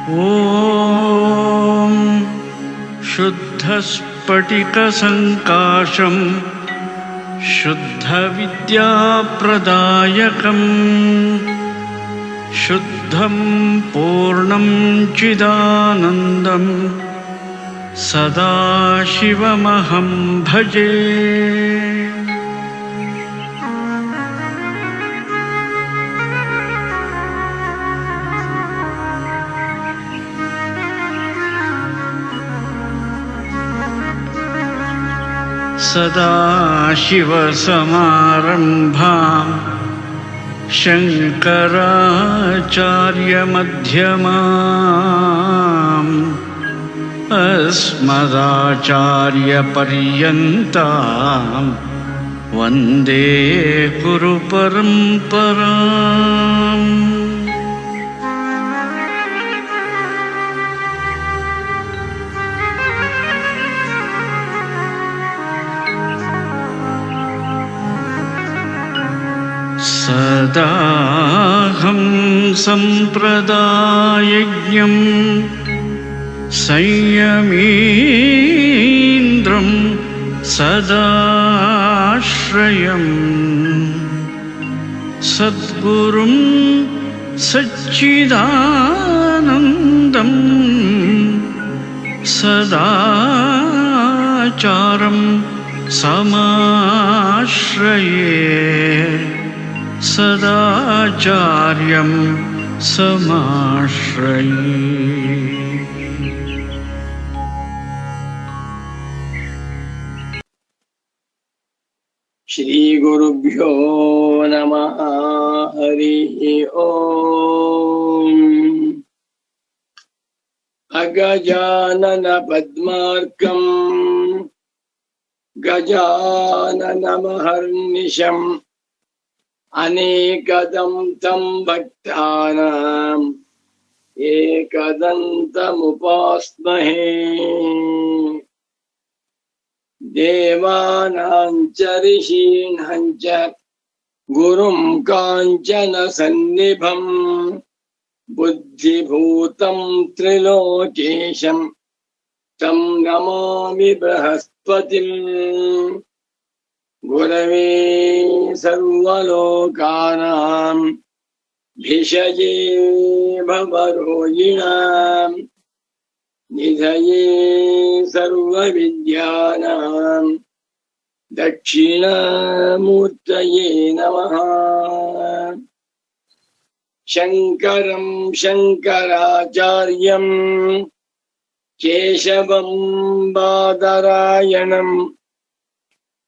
ॐ शुद्धस्फटिकसङ्काशं शुद्धविद्याप्रदायकम् शुद्धं पूर्णं चिदानन्दं सदाशिवमहं भजे। सदाशिवसमारम्भां शङ्कराचार्यमध्यमाम् अस्मदाचार्यपर्यन्तां वन्दे गुरुपरम्पराम्। सदाहं सम्प्रदायज्ञं संयमीन्द्रं सदाश्रयं सद्गुरुं सच्चिदानन्दं सदाचार्यं समाश्रये सदाचार्यं समाश्रये। श्री गुरुभ्यो नमः। हरि ओम। अगजानन पद्मार्कं गजाननमहर्निशम् अनेकदं तं भक्तानां एकदन्तमुपास्महे। देवानां च ऋषीणां च गुरुं काञ्चन सन्निभं बुद्धिभूतं त्रिलोकेशं तं नमामि बृहस्पतिम्। गुरवे सर्वलोकानां भिषजे भवरोगिणां निधये सर्वविद्यानां दक्षिणामूर्तये नमः। शङ्करं शङ्कराचार्यं केशवं बादरायणम्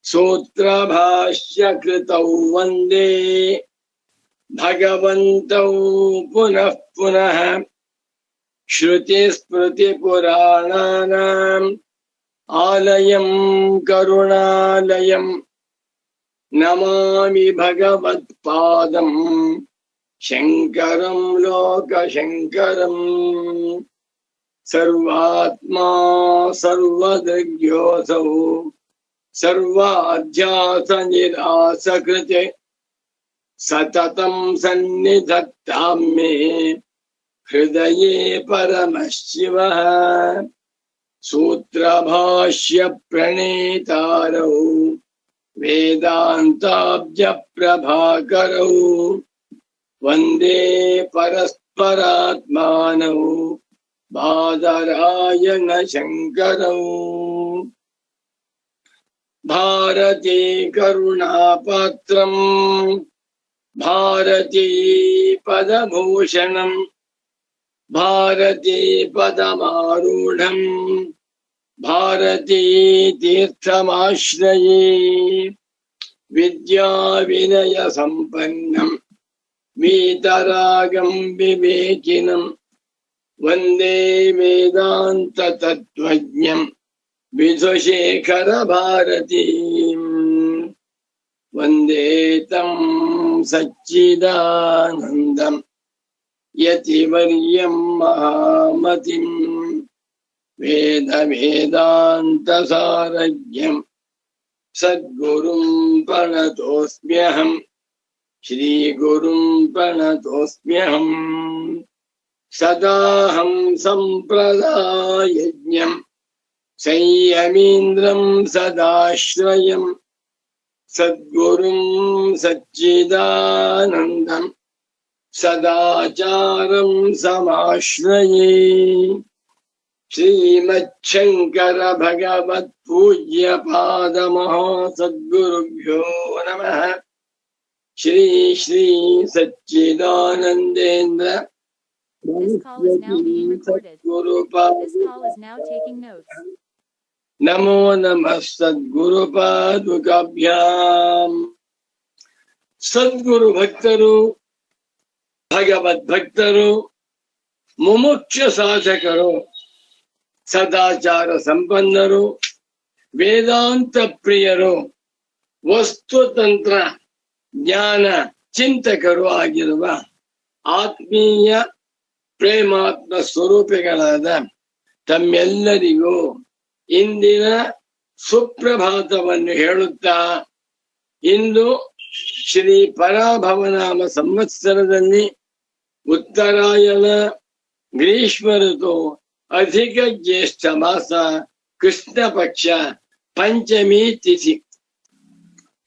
सूत्रभाष्यकृतौ वन्दे भगवन्तौ पुनः पुनः। श्रुतिस्मृतिपुराणानाम् आलयं करुणालयं नमामि भगवत्पादं शङ्करं लोकशङ्करम्। सर्वात्मा सर्वदृग्योऽसौ सर्वाध्यासनिरासकृते सततं सन्निधत्तां मे हृदये परमशिवः। सूत्रभाष्य प्रणेतारौ वेदान्ताब्जप्रभाकरौ वन्दे परस्परात्मानौ बादरायण शङ्करौ। भारती करुणापात्रं भारती पदभूषणं भारती पदमारूढं भारती तीर्थमाश्रये। विद्या विनय संपन्नं वीतरागं विवेकिनं वन्दे वेदान्त तत्त्वज्ञं विधुशेखर भारतीम्। वन्दे तं सच्चिदानन्दं यतिवर्यं महामतिं वेद वेदान्त सारज्ञं सद्गुरुं प्रणतोऽस्म्यहम्। श्री गुरुं प्रणतोऽस्म्यहम्। ಸದಾಹಂ ಸಂಪ್ರದಾಯಜ್ಞಂ ಸಂಯಮೀಂದ್ರಂ ಸದಾಶ್ರಯಂ ಸದ್ಗುರುಂ ಸಚ್ಚಿದಾನಂದಂ ಸದಾಚಾರಂ ಸಮಾಶ್ರಯೇ. ಶ್ರೀಮಚ್ಛಂಕರ ಭಗವತ್ ಪೂಜ್ಯ ಪಾದ ಮಹಾಸದ್ಗುರುಭ್ಯೋ ನಮಃ. Shri Shri Sachchidanandendra This call is now being recorded. This call is now taking notes. ನಮೋ ನಮಃ ಸದ್ಗುರುಪಾದುಕಾಭ್ಯಾಂ. ಸದ್ಗುರು ಭಕ್ತರು, ಭಗವದ್ ಭಕ್ತರು, ಮುಮುಕ್ಷ ಸಾಧಕರು, ಸದಾಚಾರ ಸಂಪನ್ನರು, ವೇದಾಂತ ಪ್ರಿಯರು, ವಸ್ತುತಂತ್ರ ಜ್ಞಾನ ಚಿಂತಕರು ಆಗಿರುವ ಆತ್ಮೀಯ ಪ್ರೇಮಾತ್ಮ ಸ್ವರೂಪಿಗಳಾದ ತಮ್ಮೆಲ್ಲರಿಗೂ ಇಂದಿನ ಸುಪ್ರಭಾತವನ್ನು ಹೇಳುತ್ತಾ, ಇಂದು ಶ್ರೀ ಪರಾಭವನಾಮ ಸಂವತ್ಸರದಲ್ಲಿ ಉತ್ತರಾಯಣ ಗ್ರೀಷ್ಮ ಋತು ಅಧಿಕ ಜ್ಯೇಷ್ಠ ಮಾಸ ಕೃಷ್ಣ ಪಕ್ಷ ಪಂಚಮಿ ತಿಥಿ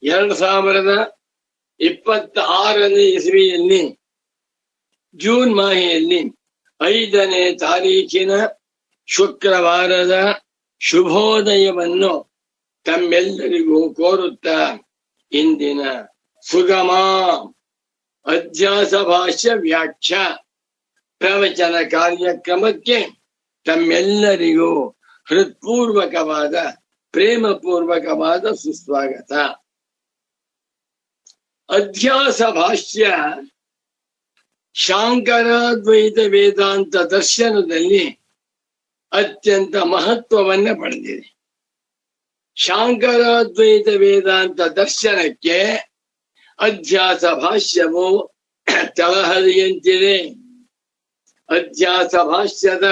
2026ನೇ ಇಸವಿಯಲ್ಲಿ ಜೂನ್ ಮಾಹೆಯಲ್ಲಿ 5ನೇ ತಾರೀಖಿನ ಶುಕ್ರವಾರದ ಶುಭೋದಯವನ್ನು ತಮ್ಮೆಲ್ಲರಿಗೂ ಕೋರುತ್ತಾ, ಇಂದಿನ ಸುಗಮ ಅಧ್ಯಾಸ ಭಾಷ್ಯ ವ್ಯಾಖ್ಯಾ ಪ್ರವಚನ ಕಾರ್ಯಕ್ರಮಕ್ಕೆ ತಮ್ಮೆಲ್ಲರಿಗೂ ಹೃತ್ಪೂರ್ವಕವಾದ ಪ್ರೇಮಪೂರ್ವಕವಾದ ಸುಸ್ವಾಗತ. ಅಧ್ಯಾಸ ಭಾಷ್ಯ ಶಾಂಕರಾದ್ವೈತ ವೇದಾಂತ ದರ್ಶನದಲ್ಲಿ ಅತ್ಯಂತ ಮಹತ್ವವನ್ನು ಪಡೆದಿದೆ. ಶಾಂಕರಾದ್ವೈತ ವೇದಾಂತ ದರ್ಶನಕ್ಕೆ ಅಧ್ಯಾಸ ಭಾಷ್ಯವು ತಳಹದಿಯಂತಿದೆ. ಅಧ್ಯಾಸ ಭಾಷ್ಯದ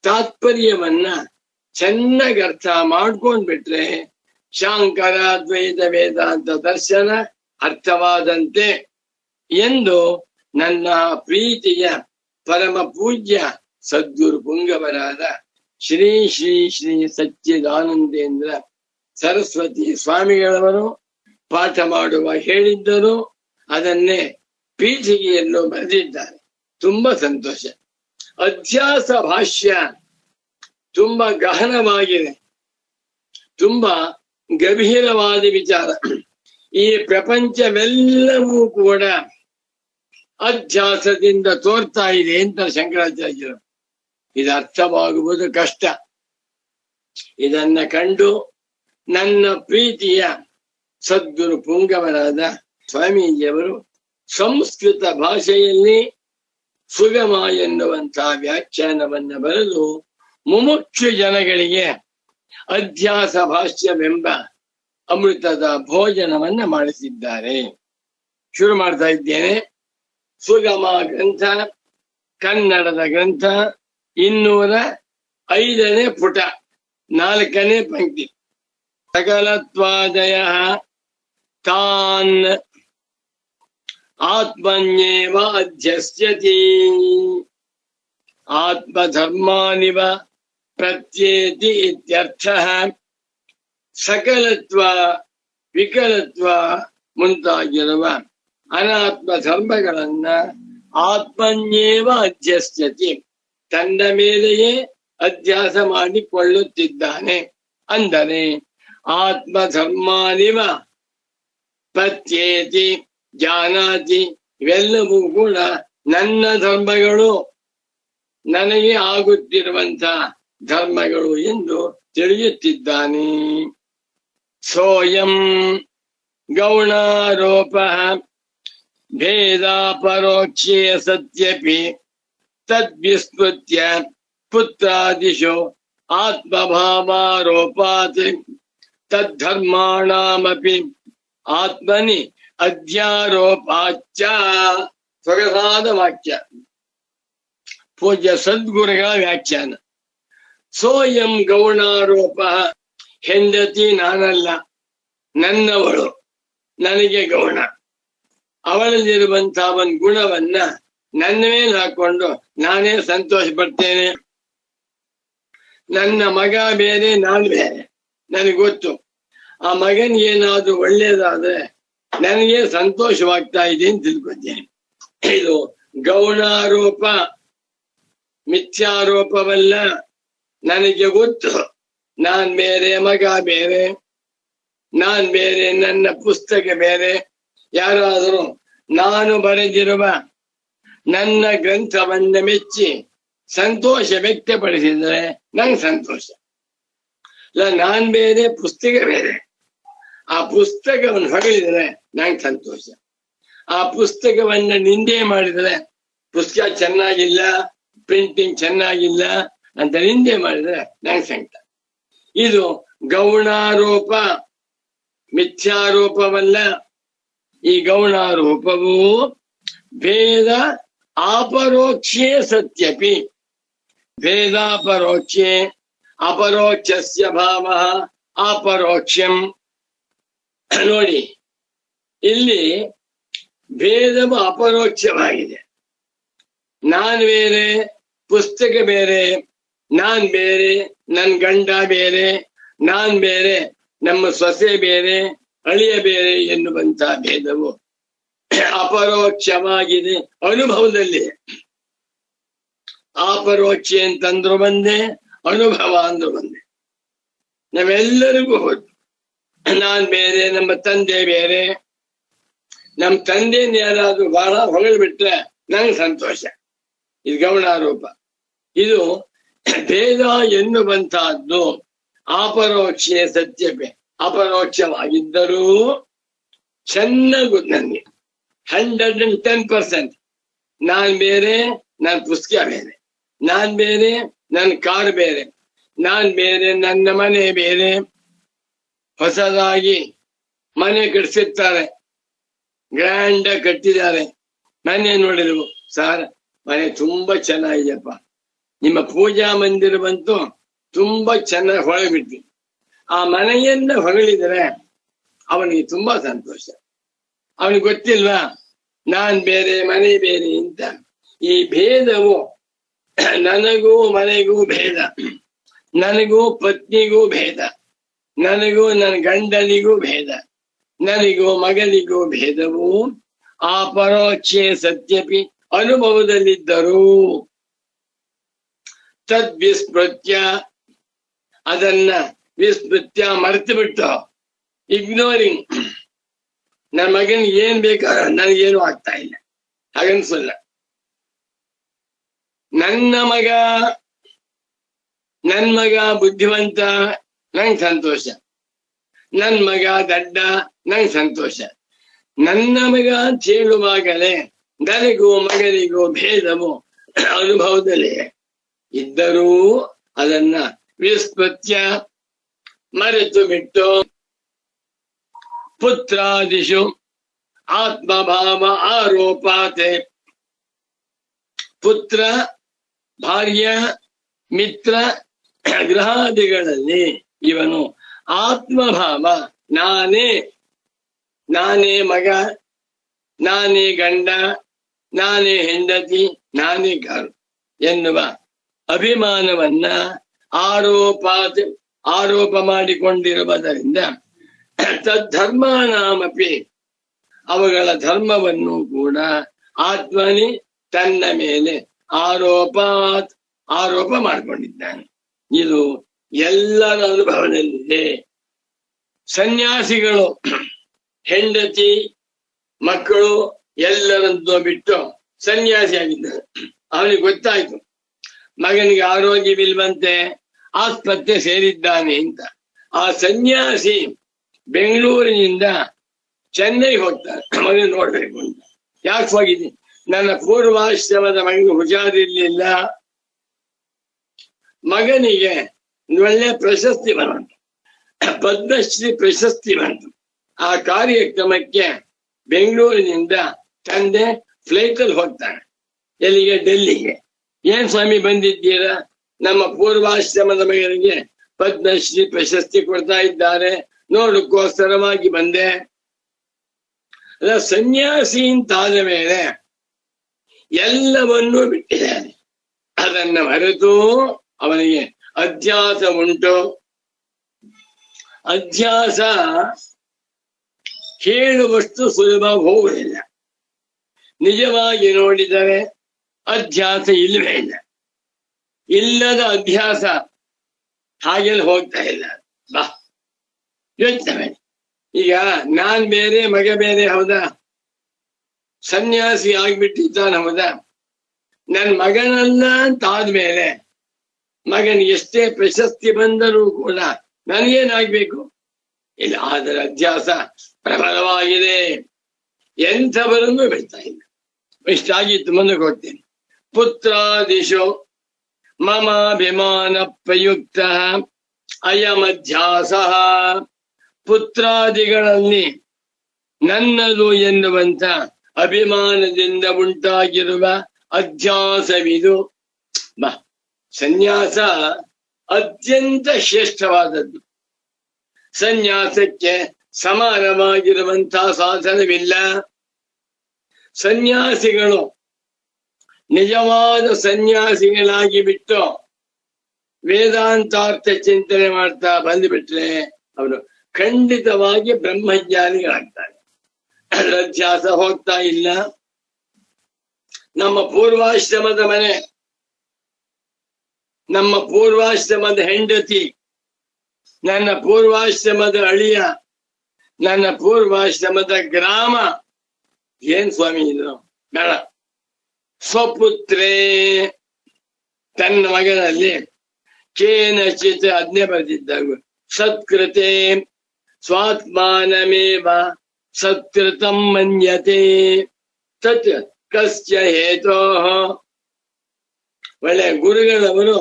ತಾತ್ಪರ್ಯವನ್ನ ಚೆನ್ನಾಗಿ ಅರ್ಥ ಮಾಡ್ಕೊಂಡ್ಬಿಟ್ರೆ ಶಾಂಕರಾದ್ವೈತ ವೇದಾಂತ ದರ್ಶನ ಅರ್ಥವಾದಂತೆ ಎಂದು ನನ್ನ ಪ್ರೀತಿಯ ಪರಮ ಪೂಜ್ಯ ಸದ್ಗುರು ಪುಂಗವರಾದ ಶ್ರೀ ಶ್ರೀ ಶ್ರೀ ಸಚ್ಚಿದಾನಂದೇಂದ್ರ ಸರಸ್ವತಿ ಸ್ವಾಮಿಗಳವರು ಪಾಠ ಮಾಡುವ ಹೇಳಿದ್ದರು. ಅದನ್ನೇ ಪೀಠಿಗೆಯನ್ನು ಬರೆದಿದ್ದಾರೆ. ತುಂಬಾ ಸಂತೋಷ. ಅಧ್ಯಾಸ ಭಾಷ್ಯ ತುಂಬಾ ಗಹನವಾಗಿದೆ, ತುಂಬಾ ಗಂಭೀರವಾದ ವಿಚಾರ. ಈ ಪ್ರಪಂಚವೆಲ್ಲವೂ ಕೂಡ ಅಧ್ಯಾಸದಿಂದ ತೋರ್ತಾ ಇದೆ ಅಂತ ಶಂಕರಾಚಾರ್ಯರು. ಇದು ಅರ್ಥವಾಗುವುದು ಕಷ್ಟ. ಇದನ್ನ ಕಂಡು ನನ್ನ ಪ್ರೀತಿಯ ಸದ್ಗುರು ಪುಂಗವರಾದ ಸ್ವಾಮೀಜಿಯವರು ಸಂಸ್ಕೃತ ಭಾಷೆಯಲ್ಲಿ ಸುಗಮ ಎನ್ನುವಂತಹ ವ್ಯಾಖ್ಯಾನವನ್ನ ಬರೆದು ಮುಮುಕ್ಷು ಜನಗಳಿಗೆ ಅಧ್ಯಾಸ ಭಾಷ್ಯವೆಂಬ ಅಮೃತದ ಭೋಜನವನ್ನ ಮಾಡಿಸಿದ್ದಾರೆ. ಶುರು ಮಾಡ್ತಾ ಇದ್ದೇನೆ. ಸುಗಮ ಗ್ರಂಥ, ಕನ್ನಡದ ಗ್ರಂಥ, 205ನೇ ಪುಟ, 4ನೇ ಪಂಕ್ತಿ. ಸಕಲತ್ವಾದಯ ತಾನ್ ಆತ್ಮನ್ಯೇವ ಅಧ್ಯಸ್ಯತಿ ಆತ್ಮಧರ್ಮಾನಿವ ಪ್ರತ್ಯೇತಿ ಇತ್ಯರ್ಥಃ. ಸಕಲತ್ವ, ವಿಕಲತ್ವ ಮುಂತಾಗಿರುವ ಅನಾತ್ಮ ಧರ್ಮಗಳನ್ನ ಆತ್ಮನ್ಯೇವ ಅಧ್ಯಸ್ಯತಿ, ತನ್ನ ಮೇಲೆಯೇ ಅಧ್ಯಾಸ ಮಾಡಿಕೊಳ್ಳುತ್ತಿದ್ದಾನೆ. ಅಂದರೆ ಆತ್ಮಧರ್ಮಾನಿವ ಪತ್ಯೇತಿ ಜಾನಾತಿ, ಇವೆಲ್ಲವೂ ಕೂಡ ನನ್ನ ಧರ್ಮಗಳು, ನನಗೆ ಆಗುತ್ತಿರುವಂತ ಧರ್ಮಗಳು ಎಂದು ತಿಳಿಯುತ್ತಿದ್ದಾನೆ. ಸೋಯಂ ಗೌಣಾರೋಪ ಭೇದಾಪರೋಕ್ಷೇ ಸತ್ಯಪಿ ತದ್ವಿಸ್ಮೃತ್ಯ ಪುತ್ರಾದಿಶೋ ಆತ್ಮಭಾವಾರೋಪಾತ್ ತದ್ಧರ್ಮಾಣಾಮಪಿ ಆತ್ಮನಿ ಅಧ್ಯಾರೋಪಾಚ್ಚ. ಸೊಗಸಾದ ವಾಕ್ಯ, ಪೂಜ್ಯ ಸದ್ಗುರುಗಳ ವ್ಯಾಖ್ಯಾನ. ಸೋಯಂ ಗೌಣಾರೋಪ, ಹೆಂಡತಿ ನಾನಲ್ಲ, ನನ್ನವಳು, ನನಗೆ ಗೌಣ. ಅವಳಲ್ಲಿರುವಂತಹ ಒಂದು ಗುಣವನ್ನ ನನ್ನ ಮೇಲೆ ಹಾಕೊಂಡು ನಾನೇ ಸಂತೋಷ ಪಡ್ತೇನೆ. ನನ್ನ ಮಗ ಬೇರೆ, ನಾನು ಬೇರೆ, ನನಗೆ ಗೊತ್ತು. ಆ ಮಗನಿಗೆ ಏನಾದ್ರೂ ಒಳ್ಳೇದಾದ್ರೆ ನನಗೆ ಸಂತೋಷವಾಗ್ತಾ ಇದೆ ಅಂತ ತಿಳ್ಕೊತೇನೆ. ಇದು ಗೌಣಾರೋಪ, ಮಿಥ್ಯಾರೋಪವಲ್ಲ. ನನಗೆ ಗೊತ್ತು ನಾನ್ ಬೇರೆ, ಮಗ ಬೇರೆ, ನಾನ್ ಬೇರೆ, ನನ್ನ ಪುಸ್ತಕ ಬೇರೆ. ಯಾರಾದರೂ ನಾನು ಬರೆದಿರುವ ನನ್ನ ಗ್ರಂಥವನ್ನ ಮೆಚ್ಚಿ ಸಂತೋಷ ವ್ಯಕ್ತಪಡಿಸಿದ್ರೆ ನಂಗೆ ಸಂತೋಷ. ಇಲ್ಲ, ನಾನ್ ಬೇರೆ, ಪುಸ್ತಕ ಬೇರೆ. ಆ ಪುಸ್ತಕವನ್ನು ಹೊಗಳಿದ್ರೆ ನಂಗೆ ಸಂತೋಷ. ಆ ಪುಸ್ತಕವನ್ನ ನಿಂದೆ ಮಾಡಿದ್ರೆ, ಪುಸ್ತಕ ಚೆನ್ನಾಗಿಲ್ಲ, ಪ್ರಿಂಟಿಂಗ್ ಚೆನ್ನಾಗಿಲ್ಲ ಅಂತ ನಿಂದೆ ಮಾಡಿದ್ರೆ ನಂಗೆ ಸಂಕಟ. ಇದು ಗೌಣಾರೋಪ, ಮಿಥ್ಯಾರೋಪವಲ್ಲ. ಈ ಗೌಣಾರೋಪವು ಭೇದ ಅಪರೋಕ್ಷೇ ಸತ್ಯಪಿ, ಭೇದಾಪರೋಕ್ಷೇ ಅಪರೋಕ್ಷಸ್ಯ ಭಾವ ಅಪರೋಕ್ಷಂ. ನೋಡಿ, ಇಲ್ಲಿ ಭೇದವು ಅಪರೋಕ್ಷವಾಗಿದೆ. ನಾನ್ ಬೇರೆ, ಪುಸ್ತಕ ಬೇರೆ, ನಾನ್ ಬೇರೆ, ನನ್ ಗಂಡ ಬೇರೆ, ನಾನ್ ಬೇರೆ, ನಮ್ಮ ಸೊಸೆ ಬೇರೆ, ಅಳಿಯ ಬೇರೆ ಎನ್ನುವಂತ ಭೇದವು ಅಪರೋಕ್ಷವಾಗಿದೆ ಅನುಭವದಲ್ಲಿ. ಅಪರೋಕ್ಷ ಅಂತಂದ್ರು ಬಂದೆ, ಅನುಭವ ಅಂದ್ರು ಬಂದೆ. ನಾವೆಲ್ಲರಿಗೂ ಹೋದ್ ನಾನ್ ಬೇರೆ, ನಮ್ಮ ತಂದೆ ಬೇರೆ. ನಮ್ ತಂದೆನ ಯಾರಾದ್ರೂ ಬಹಳ ಹೊಗಳ್ಬಿಟ್ರೆ ನಂಗೆ ಸಂತೋಷ. ಇದು ಗೌಣಾರೋಪ. ಇದು ಭೇದ ಎನ್ನುವಂತಹದ್ದು ಅಪರೋಕ್ಷ ಸತ್ಯವೇ. ಅಪರೋಕ್ಷವಾಗಿದ್ದರೂ ಚೆನ್ನಾಗೂ ನನಗೆ 110% ನಾನ್ ಬೇರೆ, ನನ್ ಪುಸ್ತಕ ಬೇರೆ, ನಾನ್ ಬೇರೆ, ನನ್ ಕಾರ್ ಬೇರೆ, ನಾನ್ ಬೇರೆ, ನನ್ನ ಮನೆ ಬೇರೆ. ಹೊಸದಾಗಿ ಮನೆ ಕಟ್ಸಿರ್ತಾರೆ, ಗ್ರ್ಯಾಂಡ್ ಆಗಿ ಕಟ್ಟಿದ್ದಾರೆ. ಮನೆ ನೋಡಿದ್ರು, ಸಾರ್ ಮನೆ ತುಂಬಾ ಚೆನ್ನಾಗಿದೆಯಪ್ಪ, ನಿಮ್ಮ ಪೂಜಾ ಮಂದಿರವಂತೂ ತುಂಬಾ ಚೆನ್ನಾಗಿ ಹೊಳಬಿಟ್ಟಿ. ಆ ಮನೆಯನ್ನ ಹೊಗಳಿದ್ರೆ ಅವನಿಗೆ ತುಂಬಾ ಸಂತೋಷ. ಅವನಿಗೆ ಗೊತ್ತಿಲ್ವಾ ನಾನ್ ಬೇರೆ, ಮನೆ ಬೇರೆ ಅಂತ. ಈ ಭೇದವು ನನಗೂ ಮನೆಗೂ ಭೇದ, ನನಗೂ ಪತ್ನಿಗೂ ಭೇದ, ನನಗೂ ನನ್ನ ಗಂಡನಿಗೂ ಭೇದ, ನನಗೂ ಮಗನಿಗೂ ಭೇದವು ಅಪರೋಕ್ಷೇ ಸತ್ಯಪಿ ಅನುಭವದಲ್ಲಿದ್ದರೂ ತದ್ವಿಸ್ಮೃತ್ಯ, ಅದನ್ನ ವಿಸ್ಮೃತ್ಯ ಮರೆತು ಬಿಟ್ಟು, ಇಗ್ನೋರಿಂಗ್, ನನ್ನ ಮಗನಿಗೆ ಏನ್ ಬೇಕಾದ್ರೆ ನನಗೇನು ಆಗ್ತಾ ಇಲ್ಲ ಹಾಗನ್ಸಲ್ಲ. ನನ್ನ ಮಗ ಬುದ್ಧಿವಂತ, ನಂಗೆ ಸಂತೋಷ. ನನ್ ಮಗ ದಡ್ಡ, ನಂಗೆ ಸಂತೋಷ. ನನ್ನ ಮಗ ಅಂತ ಹೇಳುವಾಗಲೇ ನನಗೂ ಮಗನಿಗೂ ಭೇದವು ಅನುಭವದಲ್ಲಿ ಇದ್ದರೂ ಅದನ್ನ ವಿಸ್ಮೃತ್ಯ ಮರೆತು ಬಿಟ್ಟು ಪುತ್ರಾದಿಷು ಆತ್ಮಭಾವ ಆರೋಪಾತೆ, ಪುತ್ರ, ಭಾರ್ಯ, ಮಿತ್ರ, ಗೃಹಾದಿಗಳಲ್ಲಿ ಇವನು ಆತ್ಮಭಾವ, ನಾನೇ ಮಗ, ನಾನೇ ಗಂಡ, ನಾನೇ ಹೆಂಡತಿ, ನಾನೇ ಕಾರು ಎನ್ನುವ ಅಭಿಮಾನವನ್ನ ಆರೋಪ ಮಾಡಿಕೊಂಡಿರುವುದರಿಂದ ತದ್ಧರ್ಮಾನಾಮಪಿ, ಅವುಗಳ ಧರ್ಮವನ್ನು ಕೂಡ ಆತ್ಮನಿ ತನ್ನ ಮೇಲೆ ಆರೋಪ ಮಾಡಿಕೊಂಡಿದ್ದಾನೆ. ಇದು ಎಲ್ಲರ ಅನುಭವದಲ್ಲಿದೆ. ಸನ್ಯಾಸಿಗಳು ಹೆಂಡತಿ, ಮಕ್ಕಳು ಎಲ್ಲರನ್ನು ಬಿಟ್ಟು ಸನ್ಯಾಸಿ ಆಗಿದ್ದಾರೆ. ಅವನಿಗೆ ಗೊತ್ತಾಯ್ತು ಮಗನಿಗೆ ಆರೋಗ್ಯವಿಲ್ವಂತೆ, ಆಸ್ಪತ್ರೆ ಸೇರಿದ್ದಾನೆ ಅಂತ. ಆ ಸನ್ಯಾಸಿ ಬೆಂಗಳೂರಿನಿಂದ ಚೆನ್ನೈ ಹೋಗ್ತಾನೆ ಮಗನ ನೋಡ್ಬೇಕು ಅಂತ. ಯಾಕೆ ಹೋಗಿದೆ? ನನ್ನ ಪೂರ್ವಾಶ್ರಮದ ಮಗನಿಗೆ ಹುಷಾರಿರ್ಲಿಲ್ಲ, ಮಗನಿಗೆ ಒಳ್ಳೆ ಪ್ರಶಸ್ತಿ ಬಂತು, ಪದ್ಮಶ್ರೀ ಪ್ರಶಸ್ತಿ ಬಂತು. ಆ ಕಾರ್ಯಕ್ರಮಕ್ಕೆ ಬೆಂಗಳೂರಿನಿಂದ ತಂದೆ ಫ್ಲೈಟ್ ಅಲ್ಲಿ ಹೋಗ್ತಾನೆ. ಎಲ್ಲಿಗೆ? ಡೆಲ್ಲಿಗೆ. ಏನ್ ಸ್ವಾಮಿ ಬಂದಿದ್ದೀರಾ? ನಮ್ಮ ಪೂರ್ವಾಶ್ರಮದ ಮಗನಿಗೆ ಪದ್ಮಶ್ರೀ ಪ್ರಶಸ್ತಿ ಕೊಡ್ತಾ ಇದ್ದಾರೆ, ನೋಡಕ್ಕೋಸ್ಕರವಾಗಿ ಬಂದೆ. ಅದ ಸನ್ಯಾಸಿ ಅಂತಾದ ಮೇಲೆ ಎಲ್ಲವನ್ನೂ ಬಿಟ್ಟಿದ್ದಾನೆ. ಅದನ್ನ ಮರೆತು ಅವನಿಗೆ ಅಧ್ಯಾಸ ಉಂಟು. ಅಧ್ಯಾಸ ಹೇಳುವಷ್ಟು ಸುಲಭ ಹೋಗುವುದಿಲ್ಲ. ನಿಜವಾಗಿ ನೋಡಿದರೆ ಅಧ್ಯಾಸ ಇಲ್ಲವೇ ಇಲ್ಲ. ಇಲ್ಲದ ಅಧ್ಯಾಸ ಹಾಗೆಲ್ಲ ಹೋಗ್ತಾ ಇಲ್ಲ. ಬಾ ಯೋಚನೆ ಮಾಡಿ. ಈಗ ನಾನ್ ಬೇರೆ ಮಗ ಬೇರೆ ಹೌದಾ? ಸನ್ಯಾಸಿ ಆಗ್ಬಿಟ್ಟಿದ್ದಾನ ಹೌದಾ? ನನ್ ಮಗನಲ್ಲ ಅಂತ ಆದ್ಮೇಲೆ ಮಗನಿಗೆ ಎಷ್ಟೇ ಪ್ರಶಸ್ತಿ ಬಂದರೂ ಕೂಡ ನನಗೇನಾಗ್ಬೇಕು? ಇಲ್ಲ. ಅದರ ಅಧ್ಯಾಸ ಪ್ರಬಲವಾಗಿದೆ. ಎಂಥವರನ್ನು ಬಿಡ್ತಾ ಇಲ್ಲ. ಇಷ್ಟಾಗಿತ್ತು. ಮುಂದಕ್ಕೆ ಹೋಗ್ತೇನೆ. ಪುತ್ರಾದಿಶು ಮಮಾಭಿಮಾನ ಪ್ರಯುಕ್ತ ಅಯಮಧ್ಯಾಸ. ಪುತ್ರಾದಿಗಳಲ್ಲಿ ನನ್ನದು ಎನ್ನುವಂತ ಅಭಿಮಾನದಿಂದ ಉಂಟಾಗಿರುವ ಅಧ್ಯಾಸವಿದು. ಬಾ, ಸನ್ಯಾಸ ಅತ್ಯಂತ ಶ್ರೇಷ್ಠವಾದದ್ದು. ಸನ್ಯಾಸಕ್ಕೆ ಸಮಾನವಾಗಿರುವಂತಹ ಸಾಧನವಿಲ್ಲ. ಸನ್ಯಾಸಿಗಳು ನಿಜವಾದ ಸನ್ಯಾಸಿಗಳಾಗಿ ಬಿಟ್ಟು ವೇದಾಂತಾರ್ಥ ಚಿಂತನೆ ಮಾಡ್ತಾ ಬಂದುಬಿಟ್ರೆ ಅವರು ಖಂಡಿತವಾಗಿ ಬ್ರಹ್ಮಜ್ಞಾನಿಗಳಾಗ್ತಾರೆ. ಅಧ್ಯಾಸ ಹೋಗ್ತಾ ಇಲ್ಲ. ನಮ್ಮ ಪೂರ್ವಾಶ್ರಮದ ಮನೆ, ನಮ್ಮ ಪೂರ್ವಾಶ್ರಮದ ಹೆಂಡತಿ, ನನ್ನ ಪೂರ್ವಾಶ್ರಮದ ಅಳಿಯ, ನನ್ನ ಪೂರ್ವಾಶ್ರಮದ ಗ್ರಾಮ. ಏನ್ ಸ್ವಾಮಿ ಇದು? ಬೇಡ. ಸ್ವಪುತ್ರೇ, ತನ್ನ ಮಗನಲ್ಲಿ ಕೇನಚಿತ್ ಅಜ್ಞೆ ಬರೆದಿದ್ದಾಗ ಸತ್ಕೃತೆ ಸ್ವಾತ್ಮಾನಮೇವ ಸತ್ಕೃತಂ ಮನ್ಯತೆ ತತ್ ಕಸ್ಯ ಹೇತೋ. ಒಳ್ಳೆ ಗುರುಗಳವರು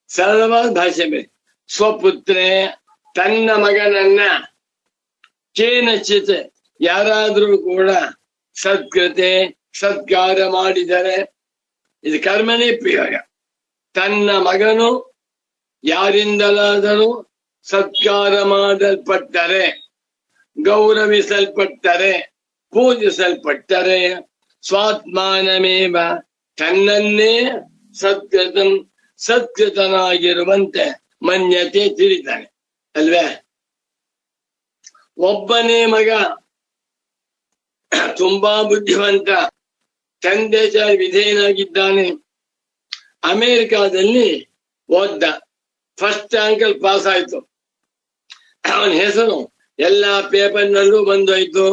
ಸರಳವಾದ ಭಾಷೆ ಬೇರೆ. ಸ್ವಪುತ್ರೇ, ತನ್ನ ಮಗನನ್ನ, ಕೇನಚಿತ್ ಯಾರಾದ್ರೂ ಕೂಡ ಸತ್ಕೃತೆ ಸತ್ಕಾರ ಮಾಡಿದರೆ, ಇದು ಕರ್ಮನೇ ಪ್ರಯೋಗ. ತನ್ನ ಮಗನು ಯಾರಿಂದಲಾದರೂ ಸತ್ಕಾರ ಮಾಡಲ್ಪಟ್ಟರೆ, ಗೌರವಿಸಲ್ಪಟ್ಟರೆ, ಪೂಜಿಸಲ್ಪಟ್ಟರೆ, ಸ್ವಾತ್ಮಾನಮೇವ ತನ್ನನ್ನೇ ಸತ್ಕೃತಂ ಸತ್ಕೃತನಾಗಿರುವಂತೆ ಮನ್ಯತೆ ತಿಳಿತಾನೆ ಅಲ್ವೇ? ಒಬ್ಬನೇ ಮಗ ತುಂಬಾ ಬುದ್ಧಿವಂತ, ತಂದೆ ವಿಧೇಯನಾಗಿದ್ದಾನೆ. ಅಮೆರಿಕಾದಲ್ಲಿ ಓದ್ದ, ಫಸ್ಟ್ ರ್ಯಾಂಕಲ್ಲಿ ಪಾಸ್ ಆಯ್ತು. ಅವನ ಹೆಸರು ಎಲ್ಲಾ ಪೇಪರ್ನಲ್ಲೂ ಬಂದೋಯ್ತು,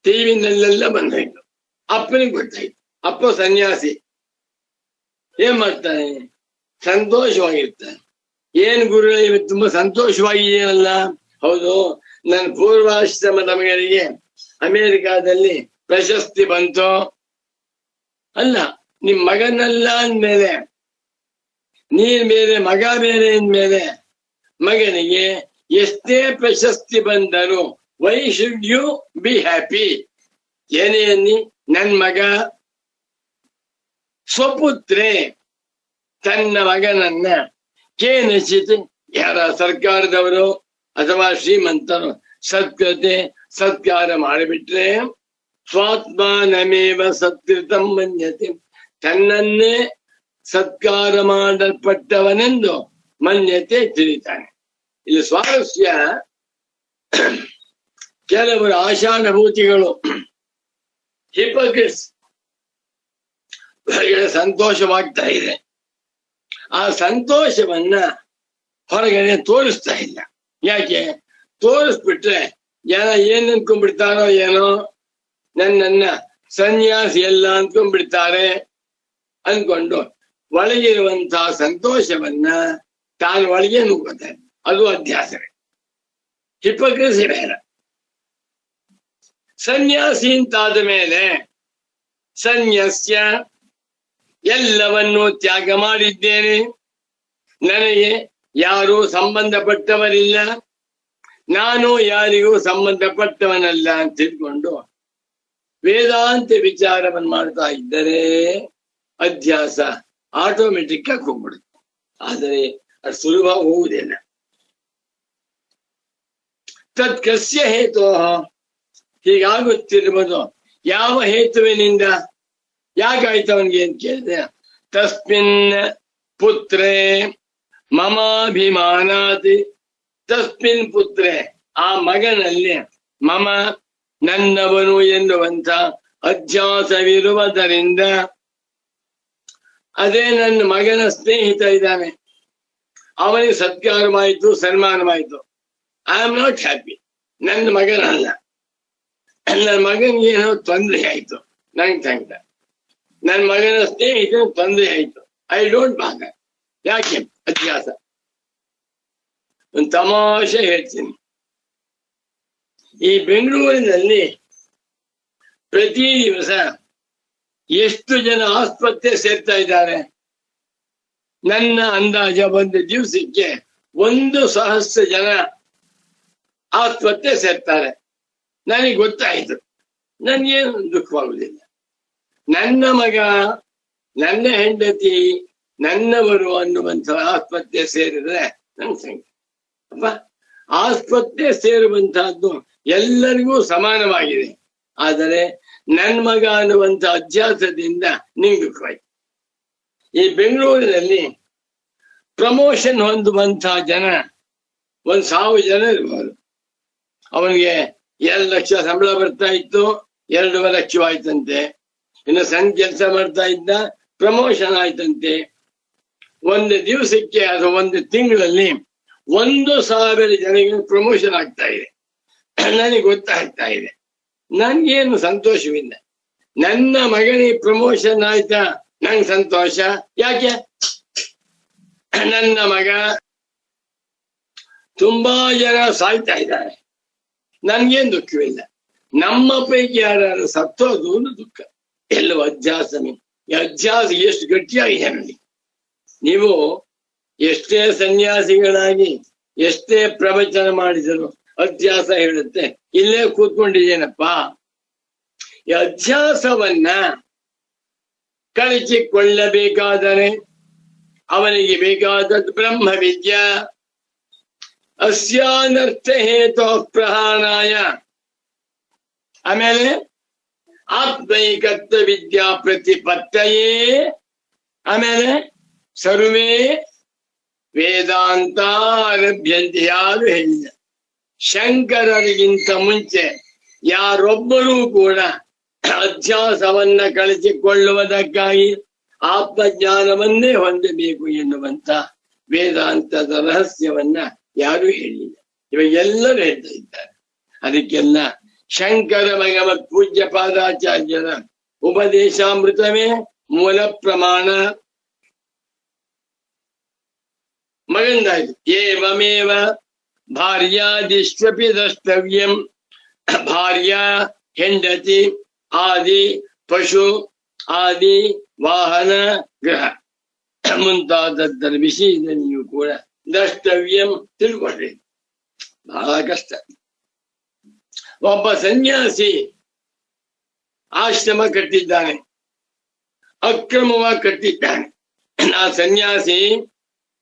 ಟಿವಿನಲ್ಲೆಲ್ಲ ಬಂದೋಯ್ತು. ಅಪ್ಪನಿಗೆ ಗೊತ್ತಾಯ್ತು. ಅಪ್ಪ ಸನ್ಯಾಸಿ. ಏನ್ ಮಾಡ್ತಾನೆ? ಸಂತೋಷವಾಗಿರ್ತಾನೆ. ಏನ್ ಗುರುಗಳಿಗೆ ತುಂಬಾ ಸಂತೋಷವಾಗಿದೆಯಲ್ಲ? ಹೌದು, ನನ್ನ ಪೂರ್ವಾಶ್ರಮದ ಮಗನಿಗೆ ಅಮೆರಿಕಾದಲ್ಲಿ ಪ್ರಶಸ್ತಿ ಬಂತು. ಅಲ್ಲ, ನಿಮ್ ಮಗನಲ್ಲ ಅಂದ್ಮೇಲೆ, ನೀನ್ ಬೇರೆ ಮಗ ಬೇರೆ ಅಂದ್ಮೇಲೆ ಮಗನಿಗೆ ಎಷ್ಟೇ ಪ್ರಶಸ್ತಿ ಬಂದರೂ why should you be happy? ಏನೇ ಅನ್ನಿ, ನನ್ ಮಗ. ಸ್ವಪುತ್ರೇ, ತನ್ನ ಮಗನನ್ನ ಕೇನಚಿತ್, ಯಾರ ಸರ್ಕಾರದವರು ಅಥವಾ ಶ್ರೀಮಂತರು ಸತ್ಕೃತೆ ಸತ್ಕಾರ ಮಾಡಿಬಿಟ್ರೆ, ಸ್ವಾತ್ಮಾನಮೇವ ಸತ್ಕೃತಂ ಮನ್ಯತೆ, ತನ್ನನ್ನೇ ಸತ್ಕಾರ ಮಾಡಲ್ಪಟ್ಟವನೆಂದು ಮನ್ಯತೆ ತಿಳಿತಾನೆ. ಇಲ್ಲಿ ಸ್ವಾರಸ್ಯ, ಕೆಲವರು ಆಶಾನುಭೂತಿಗಳು, ಹಿಪೋಕ್ರಿಟ್ಸ್, ಹೊರಗಡೆ ಸಂತೋಷವಾಗ್ತಾ ಇದೆ. ಆ ಸಂತೋಷವನ್ನ ಹೊರಗಡೆ ತೋರಿಸ್ತಾ ಇಲ್ಲ. ಯಾಕೆ? ತೋರಿಸ್ಬಿಟ್ರೆ ಜನ ಏನ್ ಅನ್ಕೊಂಡ್ಬಿಡ್ತಾರೋ ಏನೋ, ನನ್ನನ್ನ ಸನ್ಯಾಸಿ ಎಲ್ಲ ಅನ್ಕೊಂಡ್ಬಿಡ್ತಾರೆ ಅನ್ಕೊಂಡು ಒಳಗಿರುವಂತಹ ಸಂತೋಷವನ್ನ ತಾನು ಒಳಗೆ ನುಗ್ಗುತ್ತಾರೆ. ಅದು ಅಧ್ಯಾಸವೇ, ಹಿಪೋಕ್ರಸಿ ಬೇಡ. ಸನ್ಯಾಸಿ ಅಂತಾದ ಮೇಲೆ ಸನ್ಯಾಸ್ಯ, ಎಲ್ಲವನ್ನೂ ತ್ಯಾಗ ಮಾಡಿದ್ದೇನೆ, ನನಗೆ ಯಾರೂ ಸಂಬಂಧಪಟ್ಟವರಿಲ್ಲ, ನಾನು ಯಾರಿಗೂ ಸಂಬಂಧಪಟ್ಟವನಲ್ಲ ಅಂತ ತಿಳ್ಕೊಂಡು ವೇದಾಂತ ವಿಚಾರವನ್ನು ಮಾಡ್ತಾ ಇದ್ದರೆ ಅಧ್ಯಾಸ ಆಟೋಮೆಟಿಕ್ ಆಗಿ ಹೋಗ್ಬಿಡುತ್ತೆ. ಆದರೆ ಅದು ಸುಲಭ ಹೋಗುವುದಿಲ್ಲ. ತತ್ ಕಸ್ಯ ಹೇತು, ಹೀಗಾಗುತ್ತಿರುವುದು ಯಾವ ಹೇತುವಿನಿಂದ? ಯಾಕಾಯ್ತು ಅವನಿಗೆ ಅಂತ ಕೇಳಿದೆ. ತಸ್ಮಿನ್ ಪುತ್ರೇ ಮಮಾಭಿಮಾನಾತಿ, ತಸ್ಮಿನ್ ಪುತ್ರೇ ಆ ಮಗನಲ್ಲಿ ಮಮ ನನ್ನವನು ಎನ್ನುವಂತ ಅಧ್ಯಾಸವಿರುವುದರಿಂದ, ಅದೇ ನನ್ನ ಮಗನ ಸ್ನೇಹಿತ ಇದ್ದಾನೆ, ಅವನಿಗೆ ಸತ್ಕಾರವಾಯಿತು, ಸನ್ಮಾನವಾಯಿತು. I am not happy. ನನ್ನ ಮಗನಲ್ಲ, ನನ್ನ ಮಗನಿಗೆ ಏನೋ ತೊಂದರೆ ಆಯ್ತು, ನಂಗೆ ತಂಗ ನನ್ನ ಮಗನ ಸ್ನೇಹಿತ ತೊಂದರೆ ಆಯ್ತು. ಐ ಡೋಂಟ್ ಭಾಗ. ಯಾಕೆ? ಅಧ್ಯಾಸ. ಒಂದು ತಮಾಷೆ ಹೇಳ್ತೀನಿ. ಈ ಬೆಂಗಳೂರಿನಲ್ಲಿ ಪ್ರತಿ ದಿವಸ ಎಷ್ಟು ಜನ ಆಸ್ಪತ್ರೆ ಸೇರ್ತಾ ಇದ್ದಾರೆ? ನನ್ನ ಅಂದಾಜ ಒಂದು ದಿವಸಕ್ಕೆ 1,000 ಜನ ಆಸ್ಪತ್ರೆ ಸೇರ್ತಾರೆ. ನನಗೆ ಗೊತ್ತಾಯ್ತು, ನನ್ಗೇನು ದುಃಖವಾಗುವುದಿಲ್ಲ. ನನ್ನ ಮಗ, ನನ್ನ ಹೆಂಡತಿ, ನನ್ನವರು ಅನ್ನುವಂಥ ಆಸ್ಪತ್ರೆ ಸೇರಿದ್ರೆ ನನ್ನ ಸಂಖ್ಯೆ ಅಪ್ಪ. ಆಸ್ಪತ್ರೆ ಸೇರುವಂತಹದ್ದು ಎಲ್ಲರಿಗೂ ಸಮಾನವಾಗಿದೆ. ಆದರೆ ನನ್ನ ಮಗ ಅನ್ನುವಂಥ ಅಧ್ಯಾಸದಿಂದ ನಿಂಗೆ ದುಃಖವಾಯ್ತು. ಈ ಬೆಂಗಳೂರಿನಲ್ಲಿ ಪ್ರಮೋಷನ್ ಹೊಂದುವಂತಹ ಜನ 1,000 ಜನ ಇರ್ಬೋದು. ಅವನಿಗೆ 2 ಲಕ್ಷ ಸಂಬಳ ಬರ್ತಾ ಇತ್ತು, 2.5 ಲಕ್ಷವಾಯ್ತಂತೆ. ಇನ್ನು ಸಣ್ಣ ಕೆಲಸ ಮಾಡ್ತಾ ಇದ್ದ, ಪ್ರಮೋಷನ್ ಆಯ್ತಂತೆ. ಒಂದು ದಿವಸಕ್ಕೆ ಅಥವಾ ಒಂದು ತಿಂಗಳಲ್ಲಿ 1,000 ಜನರಿಗೆ ಪ್ರಮೋಷನ್ ಆಗ್ತಾ ಇದೆ. ನನಗೆ ಗೊತ್ತಾಗ್ತಾ ಇದೆ, ನನ್ಗೇನು ಸಂತೋಷವಿಲ್ಲ. ನನ್ನ ಮಗನಿಗೆ ಪ್ರಮೋಷನ್ ಆಯ್ತಾ, ನಂಗೆ ಸಂತೋಷ. ಯಾಕೆ? ನನ್ನ ಮಗ ತುಂಬಾ ಜನ ಸಾಯ್ತಾ ಇದ್ದಾರೆ, ನನ್ಗೇನ್ ದುಃಖವಿಲ್ಲ. ನಮ್ಮ ಪೈಕಿ ಯಾರು ಸತ್ತೋದು ದುಃಖ. ಎಲ್ಲವೂ ಅಧ್ಯಾಸನೆ. ಈ ಅಧ್ಯಾಸ ಎಷ್ಟು ಗಟ್ಟಿಯಾಗಿದೆ ನೋಡಿ. ನೀವು ಎಷ್ಟೇ ಸನ್ಯಾಸಿಗಳಾಗಿ ಎಷ್ಟೇ ಪ್ರವಚನ ಮಾಡಿದರು ಅಧ್ಯಾಸ ಹೇಳುತ್ತೆ, ಇಲ್ಲೇ ಕೂತ್ಕೊಂಡಿದ್ದೇನಪ್ಪ. ಈ ಅಧ್ಯಾಸವನ್ನ ಕಳಚಿಕೊಳ್ಳಬೇಕಾದರೆ ಅವನಿಗೆ ಬೇಕಾದದ್ದು ಬ್ರಹ್ಮ ವಿದ್ಯಾ. ಅಸ್ಯಾನರ್ಥ ಹೇತು ಪ್ರಹಾರಾಯ. ಆಮೇಲೆ ಆತ್ಮೈಕತ್ವ ವಿದ್ಯಾ ಪ್ರತಿಪತ್ತಯೇ. ಆಮೇಲೆ ಸರ್ವೇ ವೇದಾಂತ ಆರಭ್ಯಂತೆ. ಯಾರು ಹೇಳಿದ? ಶಂಕರರಿಗಿಂತ ಮುಂಚೆ ಯಾರೊಬ್ಬರೂ ಕೂಡ ಅಧ್ಯಾಸವನ್ನ ಕಳಿಸಿಕೊಳ್ಳುವುದಕ್ಕಾಗಿ ಆತ್ಮಜ್ಞಾನವನ್ನೇ ಹೊಂದಬೇಕು ಎನ್ನುವಂತ ವೇದಾಂತದ ರಹಸ್ಯವನ್ನ ಯಾರು ಹೇಳಿಲ್ಲ. ಇವಾಗ ಎಲ್ಲರೂ ಹೇಳ್ತಾ ಇದ್ದಾರೆ. ಅದಕ್ಕೆಲ್ಲ ಶಂಕರ ಭಗವತ್ ಪೂಜ್ಯ ಪಾದಾಚಾರ್ಯರ ಉಪದೇಶಾಮೃತವೇ ಮೂಲ ಪ್ರಮಾಣ. ಮಗಂದಾಯ್ತು. ಏವಮೇವ ಭಾರ್ಯಾದಿಷ್ವಪಿ ದ್ರಷ್ಟವ್ಯಂ. ಭಾರ್ಯ, ಹೆಂಡತಿ, ಆದಿ ಪಶು, ಆದಿ ವಾಹನ, ಗ್ರಹ ಮುಂತಾದದ್ದರ ವಿಷಯದಲ್ಲಿಯೂ ಕೂಡ ದ್ರಷ್ಟವ್ಯಂ ತಿಳ್ಕೊಳ್ರಿ. ಬಹಳ ಕಷ್ಟ. ಒಬ್ಬ ಸನ್ಯಾಸಿ ಆಶ್ರಮ ಕಟ್ಟಿದ್ದಾನೆ, ಅಕ್ರಮವಾಗಿ ಕಟ್ಟಿದ್ದಾನೆ. ಆ ಸನ್ಯಾಸಿ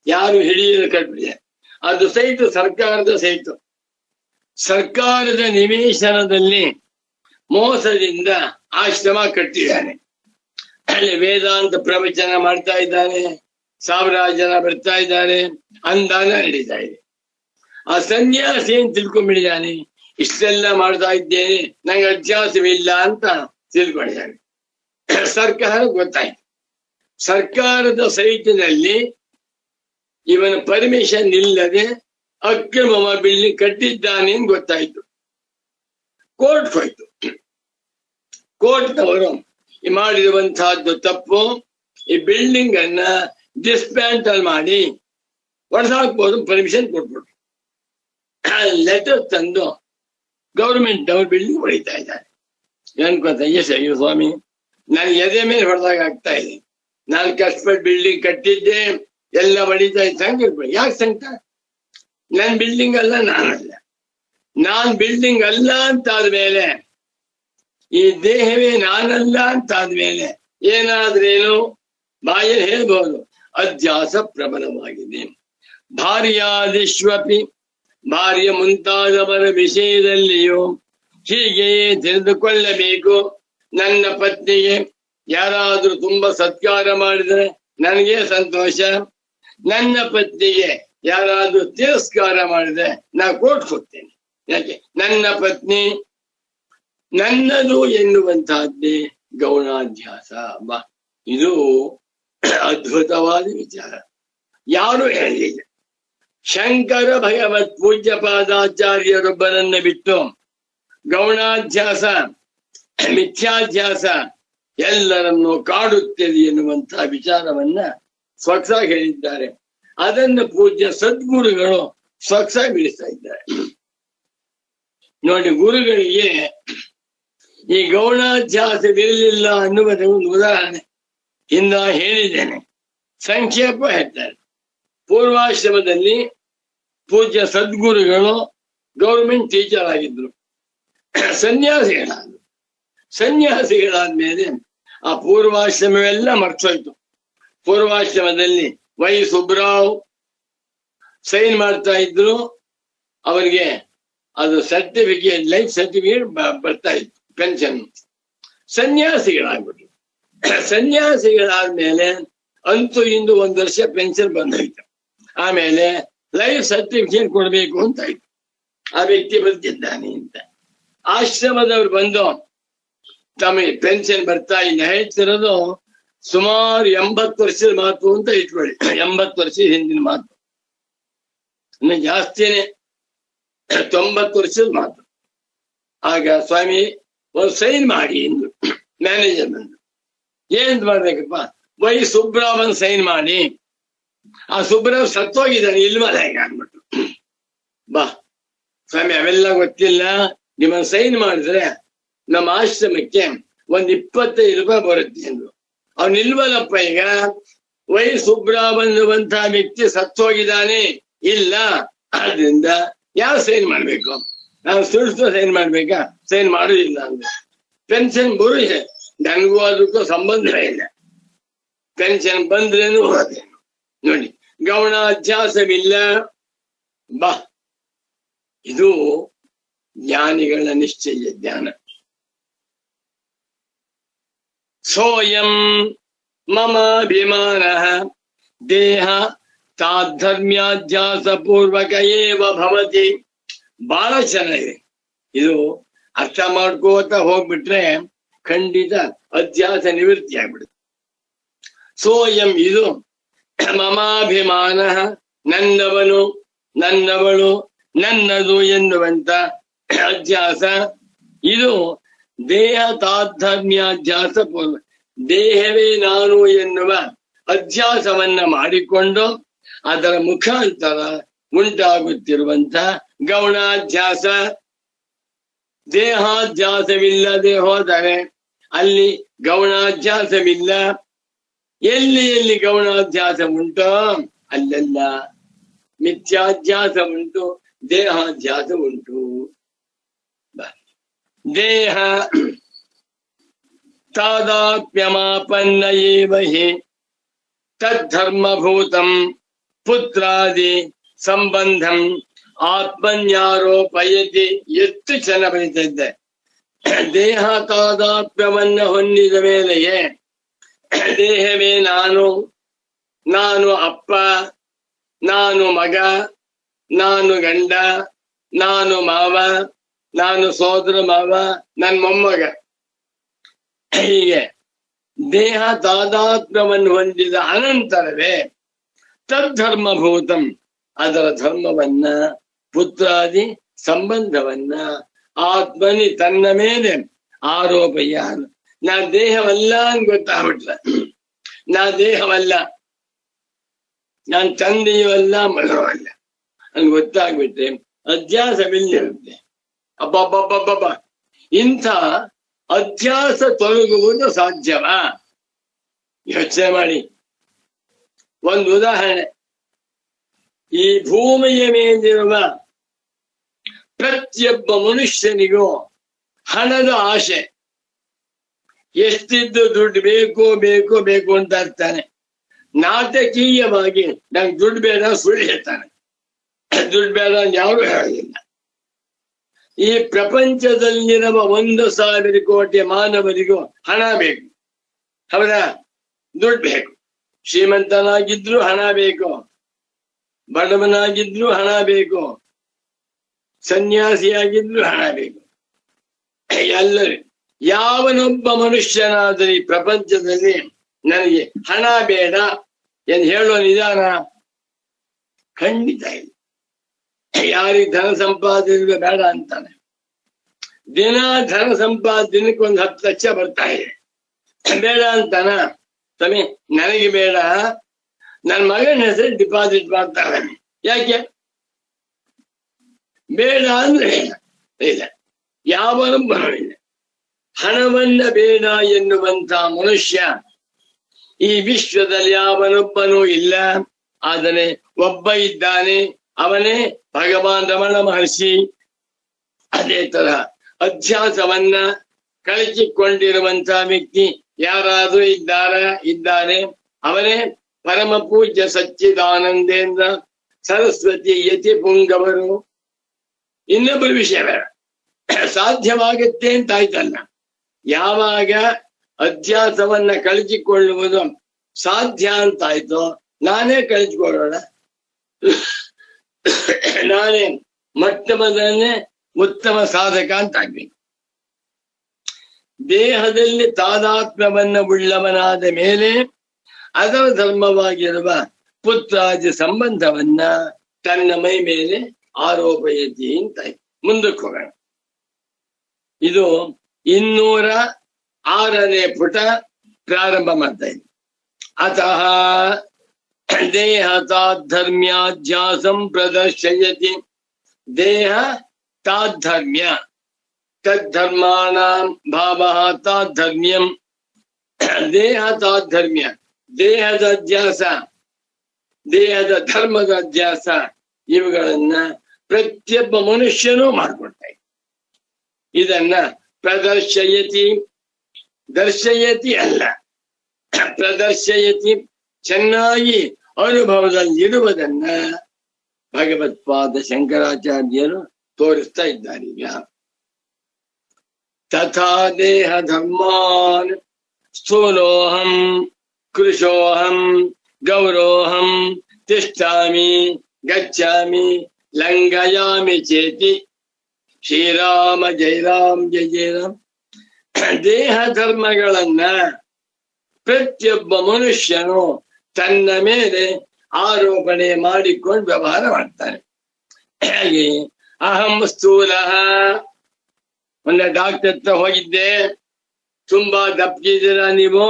ಯಾರು ಹಿಡಿಯಲು ಕಟ್ಟಿದ್ದಾರೆ. ಅದು ಸಹಿತ ಸರ್ಕಾರದ ಸಹಿತ. ಸರ್ಕಾರದ ನಿವೇಶನದಲ್ಲಿ ಮೋಸದಿಂದ ಆಶ್ರಮ ಕಟ್ಟಿದ್ದಾನೆ. ಅಲ್ಲಿ ವೇದಾಂತ ಪ್ರವಚನ ಮಾಡ್ತಾ ಇದ್ದಾನೆ, 1000 ಜನ ಬರ್ತಾ ಇದ್ದಾರೆ, ಅನುದಾನ ನಡೀತಾ ಇದೆ. ಆ ಸನ್ಯಾಸಿ ಏನ್ ತಿಳ್ಕೊಂಡ್ಬಿಟ್ಟಿದ್ದಾನೆ, ಇಷ್ಟೆಲ್ಲ ಮಾಡ್ತಾ ಇದ್ದೇನೆ, ನಂಗೆ ಅಭ್ಯಾಸವಿಲ್ಲ ಅಂತ ತಿಳ್ಕೊಂಡಿದ್ದಾನೆ. ಸರ್ಕಾರ ಗೊತ್ತಾಯ್ತು. ಸರ್ಕಾರದ ಸೈಟಿನಲ್ಲಿ ಇವನ ಪರ್ಮಿಷನ್ ಇಲ್ಲದೆ ಅಕ್ರಮ ಬಿಲ್ಡಿಂಗ್ ಕಟ್ಟಿದ್ದಾನೆ ಅಂತ ಗೊತ್ತಾಯ್ತು. ಕೋರ್ಟ್ ಹೋಯ್ತು. ಕೋರ್ಟ್ನವರು ಮಾಡಿರುವಂತಹದ್ದು ತಪ್ಪು, ಈ ಬಿಲ್ಡಿಂಗ್ ಅನ್ನ ಡಿಸ್ಮ್ಯಾಂಟಲ್ ಮಾಡಿ ಹೊಡೆದಾಕ್ಬೋದು, ಪರ್ಮಿಷನ್ ಕೊಟ್ಬಿಟ್ರು. ಲೆಟರ್ ತಂದು ಗೌರ್ಮೆಂಟ್ ಅವ್ರ ಬಿಲ್ಡಿಂಗ್ ಹೊಡಿತಾ ಇದ್ದಾರೆ. ಅನ್ಕೋತ, ಅಯ್ಯೋ ಸ್ವಾಮಿ, ನಾನು ಎದೆ ಮೇಲೆ ಹೊಡೆದಾಗ ಆಗ್ತಾ ಇದೆ, ನಾನು ಕಷ್ಟಪಟ್ಟು ಬಿಲ್ಡಿಂಗ್ ಕಟ್ಟಿದ್ದೆ, ಎಲ್ಲ ಹೊಡಿತಾ ಇದ್ದ. ಸಂಕಟ ಯಾಕೆ ಸಂಕಟ? ನನ್ ಬಿಲ್ಡಿಂಗ್ ಅಲ್ಲ, ನಾನಲ್ಲ. ನಾನ್ ಬಿಲ್ಡಿಂಗ್ ಅಲ್ಲ ಅಂತಾದ್ಮೇಲೆ, ಈ ದೇಹವೇ ನಾನಲ್ಲ ಅಂತಾದ್ಮೇಲೆ ಏನಾದ್ರೇನು ಬಾಯಲ್ಲಿ ಹೇಳ್ಬಹುದು, ಅಧ್ಯಾಸ ಪ್ರಬಲವಾಗಿದೆ. ಭಾರ್ಯಾದಿಷ್ವಪಿ, ಭಾರ್ಯ ಮುಂತಾದವರ ವಿಷಯದಲ್ಲಿಯೂ ಹೀಗೆಯೇ ತಿಳಿದುಕೊಳ್ಳಬೇಕು. ನನ್ನ ಪತ್ನಿಗೆ ಯಾರಾದ್ರೂ ತುಂಬಾ ಸತ್ಕಾರ ಮಾಡಿದ್ರೆ ನನಗೆ ಸಂತೋಷ. ನನ್ನ ಪತ್ನಿಗೆ ಯಾರಾದ್ರೂ ತಿರಸ್ಕಾರ ಮಾಡಿದ್ರೆ ನಾ ಕೋರ್ಟ್ ಹೋಗ್ತೇನೆ. ಯಾಕೆ? ನನ್ನ ಪತ್ನಿ ನನ್ನದು ಎನ್ನುವಂತಹದ್ದೇ ಗೌಣಾಧ್ಯಾಸ. ಬಾ, ಇದು ಅದ್ಭುತವಾದ ವಿಚಾರ. ಯಾರು ಹೇಳಿಲ್ಲ. ಶಂಕರ ಭಗವತ್ ಪೂಜ್ಯ ಪಾದಾಚಾರ್ಯರೊಬ್ಬರನ್ನ ಬಿಟ್ಟು ಗೌಣಾಧ್ಯಾಸ, ಮಿಥ್ಯಾಧ್ಯಾಸ ಎಲ್ಲರನ್ನು ಕಾಡುತ್ತದೆ ಎನ್ನುವಂತಹ ವಿಚಾರವನ್ನ ಸ್ವಚ್ಛ ಹೇಳಿದ್ದಾರೆ. ಅದನ್ನು ಪೂಜ್ಯ ಸದ್ಗುರುಗಳು ಸ್ವಚ್ಛ ಬಿಡಿಸ್ತಾ ಇದ್ದಾರೆ. ನೋಡಿ, ಗುರುಗಳಿಗೆ ಈ ಗೌಣಾಧ್ಯಾಸವಿರಲಿಲ್ಲ ಅನ್ನುವುದಕ್ಕೆ ಒಂದು ಉದಾಹರಣೆ ಇಂದ ಹೇಳಿದ್ದೇನೆ, ಸಂಕ್ಷೇಪ ಹೇಳ್ತಾರೆ. ಪೂರ್ವಾಶ್ರಮದಲ್ಲಿ ಪೂಜ್ಯ ಸದ್ಗುರುಗಳು ಗೌರ್ಮೆಂಟ್ ಟೀಚರ್ ಆಗಿದ್ರು. ಸನ್ಯಾಸಿಗಳಾದ್ಮೇಲೆ ಆ ಪೂರ್ವಾಶ್ರಮವೆಲ್ಲ ಮರ್ತೋಯ್ತು. ಪೂರ್ವಾಶ್ರಮದಲ್ಲಿ ವೈ ಸುಬ್ರಾವ್ ಸೈನ್ ಮಾಡ್ತಾ ಇದ್ರು. ಅವರಿಗೆ ಅದು ಸರ್ಟಿಫಿಕೇಟ್, ಲೈಫ್ ಸರ್ಟಿಫಿಕೇಟ್ ಬರ್ತಾ ಇತ್ತು, ಪೆನ್ಷನ್. ಸನ್ಯಾಸಿಗಳಾಗ್ಬಿಟ್ರು. ಸನ್ಯಾಸಿಗಳಾದ್ಮೇಲೆ ಅಂತೂ ಇಂದು 1 ವರ್ಷ ಪೆನ್ಷನ್ ಬಂದೋಯ್ತು. ಆಮೇಲೆ ಲೈಫ್ ಸರ್ಟಿಫಿಕೇಟ್ ಕೊಡ್ಬೇಕು ಅಂತ ಆಯ್ತು. ಆ ವ್ಯಕ್ತಿ ಬರ್ತಿದ್ದಾನೆ ಅಂತ ಆಶ್ರಮದವ್ರು ಬಂದು ತಮಗೆ ಪೆನ್ಷನ್ ಬರ್ತಾ ಇಲ್ಲ. ಹೇಳ್ತಿರೋದು ಸುಮಾರು 80 ವರ್ಷದ ಮಾತು ಅಂತ ಇಟ್ಕೊಳ್ಳಿ. 80 ವರ್ಷದ ಹಿಂದಿನ ಮಾತು, ಇನ್ನು ಜಾಸ್ತಿನೇ, 90 ವರ್ಷದ ಮಾತು. ಆಗ ಸ್ವಾಮಿ ಒಂದು ಸೈನ್ ಮಾಡಿ ಎಂದು ಮ್ಯಾನೇಜರ್ ಬಂದು, ಏನ್ ಮಾಡ್ಬೇಕಪ್ಪ? ವೈ ಸುಬ್ರಾವನ್ ಸೈನ್ ಮಾಡಿ. ಆ ಸುಬ್ರಾವ್ ಸತ್ತೋಗಿದ್ದಾನೆ, ಇಲ್ವಲ್ಲ ಈಗ ಅಂದ್ಬಿಟ್ಟು. ಬಾ ಸ್ವಾಮಿ, ಅವೆಲ್ಲ ಗೊತ್ತಿಲ್ಲ, ನಿಮ್ಮನ್ನ ಸೈನ್ ಮಾಡಿದ್ರೆ ನಮ್ಮ ಆಶ್ರಮಕ್ಕೆ ಒಂದು 25 ರೂಪಾಯಿ ಬರುತ್ತೆ ಎಂದು. ಅವ್ನು ಇಲ್ವಲ್ಲಪ್ಪ ಈಗ. ವೈ ಸುಬ್ರಾವ್ ಅನ್ನುವಂತಹ ವ್ಯಕ್ತಿ ಸತ್ತೋಗಿದ್ದಾನೆ, ಇಲ್ಲ. ಆದ್ರಿಂದ ಯಾವ ಸೈನ್ ಮಾಡ್ಬೇಕು? ನಾವು ಸುಳ್ಳು ಸೈನ್ ಮಾಡ್ಬೇಕಾ? ಸೈನ್ ಮಾಡುದಿಲ್ಲ ಅಂದ್ರೆ ಪೆನ್ಷನ್ ಬರುತ್ತೆ. ನನಗೂ ಅದಕ್ಕೂ ಸಂಬಂಧ ಇಲ್ಲ. ಪೆನ್ಷನ್ ಬಂದ್ರೇನು ಹೋದೇನು. ನೋಡಿ, ಗೌಣಾಧ್ಯಾಸವಿಲ್ಲ. ಬಾ, ಇದು ಜ್ಞಾನಿಗಳ ನಿಶ್ಚಯ ಜ್ಞಾನ. ಸೋಯಂ ಮಮಾಭಿಮಾನ ದೇಹ ತಾಧರ್ಮ್ಯಾಧ್ಯಾಸ ಪೂರ್ವಕ ಏವ ಭವತಿ. ಬಹಳ ಚೆನ್ನಾಗಿದೆ ಇದು. ಅರ್ಥ ಮಾಡ್ಕೋತ ಹೋಗ್ಬಿಟ್ರೆ ಖಂಡಿತ ಅಧ್ಯಾಸ ನಿವೃತ್ತಿ ಆಗ್ಬಿಡುತ್ತೆ. ಸೋಯಂ, ಇದು ಮಮಾಭಿಮಾನ, ನನ್ನವನು, ನನ್ನವಳು, ನನ್ನದು ಎನ್ನುವಂತ ಅಧ್ಯಾಸ. ಇದು ದೇಹ ತಾಧರ್ಮ್ಯಾಧ್ಯಾಸ ಪೂರ್ವ, ದೇಹವೇ ನಾನು ಎನ್ನುವ ಅಧ್ಯಾಸವನ್ನ ಮಾಡಿಕೊಂಡು ಅದರ ಮುಖಾಂತರ ಉಂಟಾಗುತ್ತಿರುವಂತ ಗೌಣಾಧ್ಯಾಸ. ದೇಹಾಧ್ಯಾಸವಿಲ್ಲದೆ ಹೋದರೆ ಅಲ್ಲಿ ಗೌಣಾಧ್ಯಾಸವಿಲ್ಲ. ಎಲ್ಲಿ ಎಲ್ಲಿ ಗೌಣಾಧ್ಯಾಸ ಉಂಟೋ ಅಲ್ಲೆಲ್ಲ ಮಿಥ್ಯಾಧ್ಯಾಸ ಉಂಟು, ದೇಹಾಧ್ಯಾಸ ಉಂಟು. ದೇಹ ತಾದಾಪ್ಯಮಾಪನ್ನ ಏವ ಹಿ ತದ್ಧರ್ಮಭೂತಂ ಪುತ್ರಾದಿ ಸಂಬಂಧಂ ಆತ್ಮನ್ಯಾರೋಪಯತಿ. ಎಷ್ಟು ಚೆನ್ನಾಗಿ ಬರೀತಾ ಇದ್ದೆ. ದೇಹ ತಾದಾಪ್ಯವನ್ನ ಹೊಂದಿದ ಮೇಲೆಯೇ ದೇಹವೇ ನಾನು, ನಾನು ಅಪ್ಪ, ನಾನು ಮಗ, ನಾನು ಗಂಡ, ನಾನು ಮಾವ, ನಾನು ಸೋದರ ಮಾವ, ನನ್ನ ಮೊಮ್ಮಗ, ಹೀಗೆ ದೇಹ ತಾದಾತ್ಮ್ಯವನ್ನು ಹೊಂದಿದ ಅನಂತರವೇ ತದ್ಧರ್ಮಭೂತಂ, ಅದರ ಧರ್ಮವನ್ನ, ಪುತ್ರಾದಿ ಸಂಬಂಧವನ್ನ ಆತ್ಮನಿ ತನ್ನ ಮೇಲೆ ಆರೋಪಯ್ಯ. ನಾ ದೇಹವಲ್ಲ ಅಂತ ಗೊತ್ತಾಗ್ಬಿಟ್ಲ. ನಾ ದೇಹವಲ್ಲ, ನಾನ್ ತಂದೆಯೂ ಅಲ್ಲ, ಮಗನೂ ಅಲ್ಲ ನನ್ಗೆ ಗೊತ್ತಾಗ್ಬಿಟ್ರೆ ಅಧ್ಯಾಸವಿಲ್ಲಿರುತ್ತೆ. ಅಬ್ಬಬ್ಬಬ್ಬಬ್ಬ, ಇಂಥ ಅಧ್ಯಾಸ ತೊಲಗುವುದು ಸಾಧ್ಯವಾ? ಯೋಚನೆ ಮಾಡಿ. ಒಂದು ಉದಾಹರಣೆ, ಈ ಭೂಮಿಯ ಮೇಲಿರುವ ಪ್ರತಿಯೊಬ್ಬ ಮನುಷ್ಯನಿಗೂ ಹಣದ ಆಸೆ. ಎಷ್ಟಿದ್ದು ದುಡ್ಡು ಬೇಕು ಬೇಕು ಬೇಕು ಅಂತ ಇರ್ತಾನೆ. ನಾಟಕೀಯವಾಗಿ ನಂಗೆ ದುಡ್ಡು ಬೇಡ ಸುಳ್ಳು ಹೇಳ್ತಾನೆ. ದುಡ್ಡು ಬೇಡ ಅಂತ ಯಾರು ಹೇಳೋದಿಲ್ಲ. ಈ ಪ್ರಪಂಚದಲ್ಲಿರುವ 1,000 ಕೋಟಿ ಮಾನವರಿಗೂ ಹಣ ಬೇಕು. ಹೌದಾ? ದುಡ್ಡು ಬೇಕು. ಶ್ರೀಮಂತನಾಗಿದ್ರು ಹಣ ಬೇಕು, ಬಡವನಾಗಿದ್ರು ಹಣ ಬೇಕು, ಸನ್ಯಾಸಿಯಾಗಿದ್ರು ಹಣ ಬೇಕು. ಎಲ್ಲರೂ ಯಾವನೊಬ್ಬ ಮನುಷ್ಯನಾದರೂ ಈ ಪ್ರಪಂಚದಲ್ಲಿ ನನಗೆ ಹಣ ಬೇಡ ಎಂದು ಹೇಳೋ ನಿಧಾನ ಖಂಡಿತ ಇಲ್ಲ. ಯಾರಿಗೆ ಧನ ಸಂಪಾದನೆ ಬೇಡ ಅಂತಾನೆ? ದಿನ ಧನ ಸಂಪಾದನೆಗೆ 10 ಲಕ್ಷ ಬರ್ತಾ ಇದೆ, ಬೇಡ ಅಂತಾನ? ಸ್ವಾಮಿ ನನಗೆ ಬೇಡ, ನನ್ನ ಮಗನ ಹೆಸರು ಡಿಪಾಸಿಟ್ ಮಾಡ್ತಾರೆ. ಯಾಕೆ ಬೇಡ ಅಂದ್ರೆ ಇಲ್ಲ. ಯಾವನೊಬ್ಬನೂ ಇಲ್ಲ. ಹಣವನ್ನ ಬೇಡ ಎನ್ನುವಂತ ಮನುಷ್ಯ ಈ ವಿಶ್ವದಲ್ಲಿ ಯಾವನೊಬ್ಬನೂ ಇಲ್ಲ. ಆದರೆ ಒಬ್ಬ ಇದ್ದಾನೆ, ಅವನೇ ಭಗವಾನ್ ರಮಣ ಮಹರ್ಷಿ. ಅದೇ ತರ ಅಧ್ಯಾಸವನ್ನ ಕಳಚಿಕೊಂಡಿರುವಂತ ವ್ಯಕ್ತಿ ಯಾರಾದ್ರೂ ಇದ್ದಾರೆ, ಅವನೇ ಪರಮ ಪೂಜ್ಯ ಸಚ್ಚಿದಾನಂದೇಂದ್ರ ಸರಸ್ವತಿ ಯತಿ ಪುಂಗವರು. ಇನ್ನೊಬ್ಬರ ವಿಷಯ ಬೇಡ, ಸಾಧ್ಯವಾಗತ್ತೆ ಅಂತ ಆಯ್ತಲ್ಲ. ಯಾವಾಗ ಅಧ್ಯಾಸವನ್ನ ಕಳಚಿಕೊಳ್ಳುವುದು ಸಾಧ್ಯ ಅಂತಾಯ್ತೋ ನಾನೇ ಕಳಚಿಕೊಳ್ಳೋಣ, ನಾನೇ ಮೊಟ್ಟಮೊದಲನೇ ಉತ್ತಮ ಸಾಧಕ ಅಂತ ಆಗ್ಬೇಕು. ದೇಹದಲ್ಲಿ ತಾದಾತ್ಮ್ಯವನ್ನ ಉಳ್ಳವನಾದ ಮೇಲೆ ಅದರ ಧರ್ಮವಾಗಿರುವ ಪುತ್ರಾದಿ ಸಂಬಂಧವನ್ನ ತನ್ನ ಮೈ ಮೇಲೆ ಆರೋಪಯತಿ ಅಂತ. ಮುಂದಕ್ಕೆ ಹೋಗೋಣ. ಇದು 206ನೇ ಪುಟ ಪ್ರಾರಂಭ ಮಾಡ್ತಾ ಇದೆ. ಅತಃ ದೇಹ ತಾಧರ್ಮ್ಯಾಧ್ಯಾಸಂ ಪ್ರದರ್ಶಯತಿ. ದೇಹ ತಾಧರ್ಮ್ಯ, ತದ್ಧರ್ಮಾಣಾಂ ಭಾವಃ ತಾಧರ್ಮ್ಯಂ. ದೇಹ ತಾಧರ್ಮ್ಯ, ದೇಹದ ಅಧ್ಯಾಸ, ದೇಹದ ಧರ್ಮದ ಅಧ್ಯಾಸ, ಇವುಗಳನ್ನ ಪ್ರತಿಯೊಬ್ಬ ಮನುಷ್ಯನೂ ಮಾಡ್ಕೊಳ್ತಾ ಇದ್ದ. ಇದನ್ನ ಪ್ರದರ್ಶಯತಿ, ದರ್ಶಯತಿ ಅಲ್ಲ, ಪ್ರದರ್ಶಯತಿ, ಚೆನ್ನಾಗಿ ಅನುಭವದಲ್ಲಿರುವುದನ್ನ ಭಗವತ್ಪಾದ ಶಂಕರಾಚಾರ್ಯರು ತೋರಿಸ್ತಾ ಇದ್ದಾರೆ. ಈಗ ತಥಾ ದೇಹ ಧರ್ಮಾನ್ ಸ್ಥೂಲೋಹಂ ಕೃಶೋಹಂ ಗೌರೋಹಂ ತಿಷ್ಠಾಮಿ ಗಚ್ಚಾಮಿ ಲಂಘಯಾಮಿ ಚೇತಿ. ಶ್ರೀರಾಮ ಜಯ ರಾಮ್ ಜಯ ಜಯ ರಾಮ್. ದೇಹ ಧರ್ಮಗಳನ್ನ ಪ್ರತಿಯೊಬ್ಬ ಮನುಷ್ಯನು ತನ್ನ ಮೇಲೆ ಆರೋಪಣೆ ಮಾಡಿಕೊಂಡು ವ್ಯವಹಾರ ಮಾಡ್ತಾನೆ. ಹಾಗೆ ಅಹಂ ಸ್ಥೂಲ. ಮೊನ್ನೆ ಡಾಕ್ಟರ್ ಹತ್ರ ಹೋಗಿದ್ದೆ, ತುಂಬಾ ದಪ್ಪಗಿದ್ದೀರಾ ನೀವು,